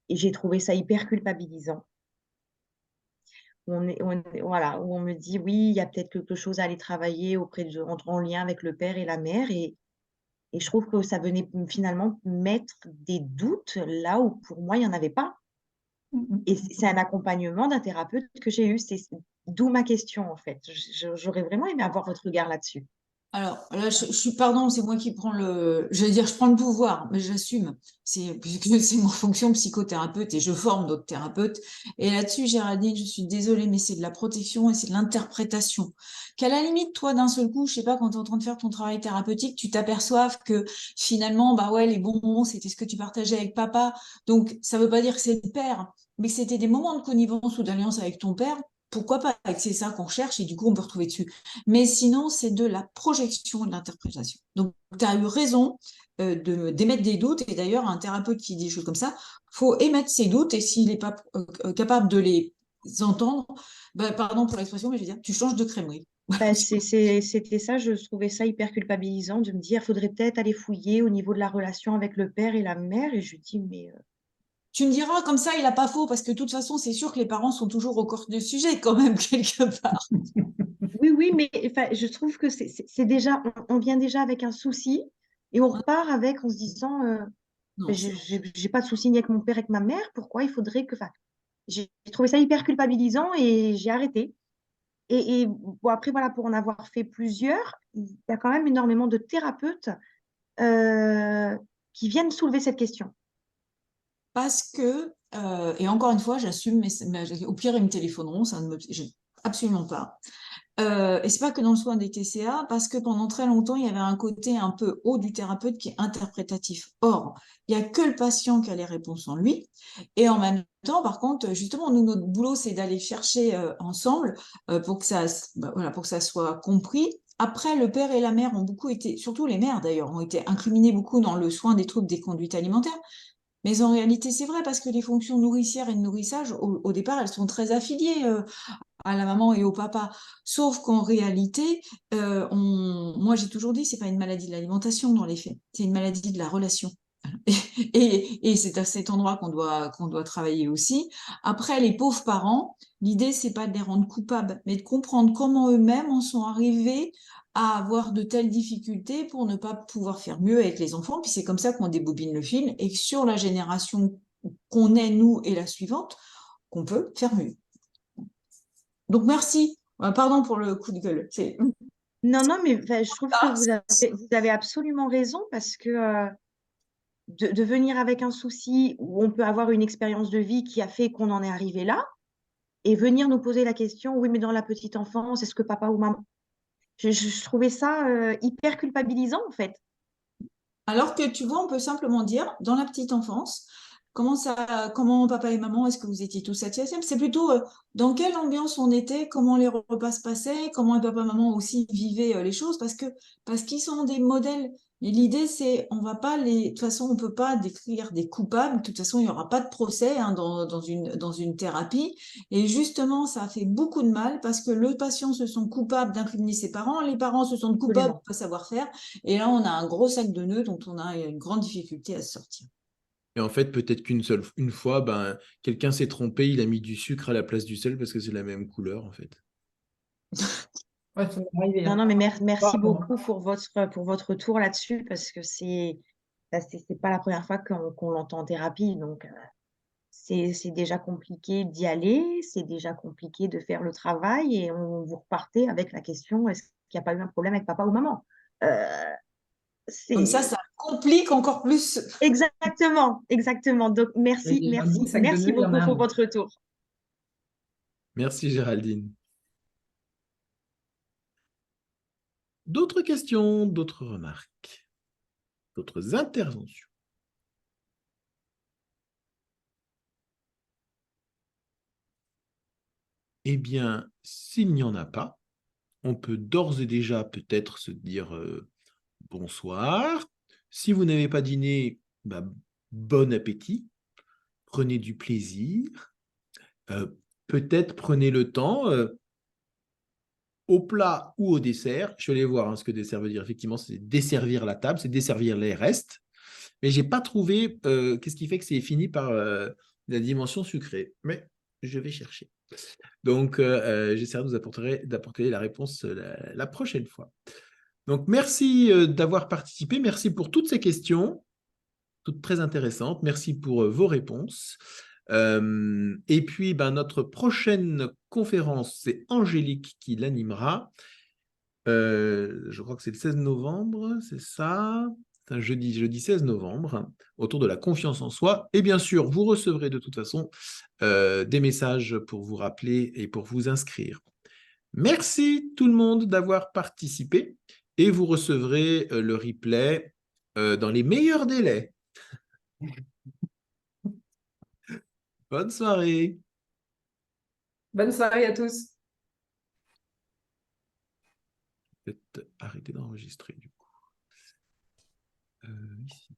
et j'ai trouvé ça hyper culpabilisant. Voilà, où on me dit: «Oui, il y a peut-être quelque chose à aller travailler auprès de en lien avec le père et la mère», et je trouve que ça venait finalement mettre des doutes là où pour moi il y en avait pas, et c'est un accompagnement d'un thérapeute que j'ai eu. C'est d'où ma question en fait. J'aurais vraiment aimé avoir votre regard là-dessus. Alors là, je suis, pardon, c'est moi qui prends je vais dire, je prends le pouvoir, mais j'assume. Puisque c'est mon fonction psychothérapeute et je forme d'autres thérapeutes. Et là-dessus, Géraldine, je suis désolée, mais c'est de la protection et c'est de l'interprétation. Qu'à la limite, toi, d'un seul coup, je sais pas, quand tu es en train de faire ton travail thérapeutique, tu t'aperçoives que finalement, bah ouais, les bonbons, c'était ce que tu partageais avec papa. Donc, ça veut pas dire que c'est le père, mais que c'était des moments de connivence ou d'alliance avec ton père. Pourquoi pas? Et que c'est ça qu'on recherche et du coup, on peut retrouver dessus. Mais sinon, c'est de la projection et de l'interprétation. Donc, tu as eu raison d'émettre des doutes. Et d'ailleurs, un thérapeute qui dit des choses comme ça, faut émettre ses doutes. Et s'il n'est pas capable de les entendre, bah, pardon pour l'expression, mais je veux dire, tu changes de crèmerie. Bah, c'était ça, je trouvais ça hyper culpabilisant de me dire: «Faudrait peut-être aller fouiller au niveau de la relation avec le père et la mère», et je dis: «Mais» Tu me diras, comme ça, il n'a pas faux, parce que de toute façon, c'est sûr que les parents sont toujours au corps du sujet, quand même, quelque part. oui, oui, mais enfin, je trouve que c'est déjà on vient déjà avec un souci et on repart avec en se disant, Non, «Beh, c'est j'ai pas de souci ni avec mon père, avec ma mère, pourquoi il faudrait que» enfin, j'ai trouvé ça hyper culpabilisant et j'ai arrêté. Et bon, après, voilà, pour en avoir fait plusieurs, il y a quand même énormément de thérapeutes qui viennent soulever cette question. parce que, et encore une fois, j'assume, mais au pire, ils me téléphoneront, ça ne me, absolument pas. Et c'est pas que dans le soin des TCA, parce que pendant très longtemps, il y avait un côté un peu haut du thérapeute qui est interprétatif. Or, il n'y a que le patient qui a les réponses en lui. Et en même temps, par contre, justement, nous, notre boulot, c'est d'aller chercher ensemble pour que voilà, pour que ça soit compris. Après, le père et la mère ont beaucoup été, surtout les mères d'ailleurs, ont été incriminés beaucoup dans le soin des troubles des conduites alimentaires. Mais en réalité, c'est vrai parce que les fonctions nourricières et de nourrissage, au départ, elles sont très affiliées à la maman et au papa. Sauf qu'en réalité, moi j'ai toujours dit, c'est pas une maladie de l'alimentation dans les faits, c'est une maladie de la relation. Et c'est à cet endroit qu'on doit travailler aussi. Après, les pauvres parents, l'idée, c'est pas de les rendre coupables, mais de comprendre comment eux-mêmes en sont arrivés à avoir de telles difficultés pour ne pas pouvoir faire mieux avec les enfants. Puis c'est comme ça qu'on débobine le film et que sur la génération qu'on est, nous, et la suivante, qu'on peut faire mieux. Donc merci. Pardon pour le coup de gueule. Non, non, mais enfin, je trouve que vous avez absolument raison parce que de venir avec un souci où on peut avoir une expérience de vie qui a fait qu'on en est arrivé là, et venir nous poser la question, oui, mais dans la petite enfance, est-ce que papa ou maman... Je trouvais ça hyper culpabilisant en fait. Alors que tu vois, on peut simplement dire, dans la petite enfance, comment papa et maman, est-ce que vous étiez tous satisfaits? C'est plutôt dans quelle ambiance on était, comment les repas se passaient, comment papa et maman aussi vivaient les choses, parce qu'ils sont des modèles. Et l'idée, c'est, on va pas de toute façon, on peut pas décrire des coupables. De toute façon, il y aura pas de procès hein, dans une thérapie. Et justement, ça a fait beaucoup de mal parce que le patient se sent coupable d'incriminer ses parents, les parents se sentent coupables de Absolument. ne pas savoir faire. Et là, on a un gros sac de nœuds dont on a une grande difficulté à se sortir. Et en fait, peut-être une fois, ben, quelqu'un s'est trompé, il a mis du sucre à la place du sel parce que c'est la même couleur, en fait. Ouais, ça m'est arrivé, Non, hein. non, mais merci Pardon. beaucoup pour votre retour là-dessus parce que c'est pas la première fois qu'on l'entend en thérapie. Donc, c'est déjà compliqué d'y aller, c'est déjà compliqué de faire le travail et vous repartez avec la question, est-ce qu'il n'y a pas eu un problème avec papa ou maman? Comme C'est ça complique encore plus. exactement, exactement. Donc, Il y a un bon sac de merci nœuds, il y en a beaucoup pour un. votre retour. Merci Géraldine. D'autres questions, d'autres remarques, d'autres interventions? Eh bien, s'il n'y en a pas, on peut d'ores et déjà peut-être se dire bonsoir. Si vous n'avez pas dîné, bah, bon appétit, prenez du plaisir. Peut-être prenez le temps au plat ou au dessert. Je vais aller voir ce que dessert veut dire. Effectivement, c'est desservir la table, c'est desservir les restes. Mais je n'ai pas trouvé qu'est-ce qui fait que c'est fini par la dimension sucrée. Mais je vais chercher. Donc, j'essaierai de vous d'apporter la réponse la prochaine fois. Donc, merci d'avoir participé. Merci pour toutes ces questions, toutes très intéressantes. Merci pour vos réponses. Et puis, notre prochaine conférence, c'est Angélique qui l'animera. Je crois que c'est le 16 novembre, c'est ça. C'est un jeudi 16 novembre, autour de la confiance en soi. Et bien sûr, vous recevrez de toute façon des messages pour vous rappeler et pour vous inscrire. Merci tout le monde d'avoir participé et vous recevrez le replay dans les meilleurs délais. Bonne soirée. Bonne soirée à tous. Peut-être arrêter d'enregistrer du coup. Ici.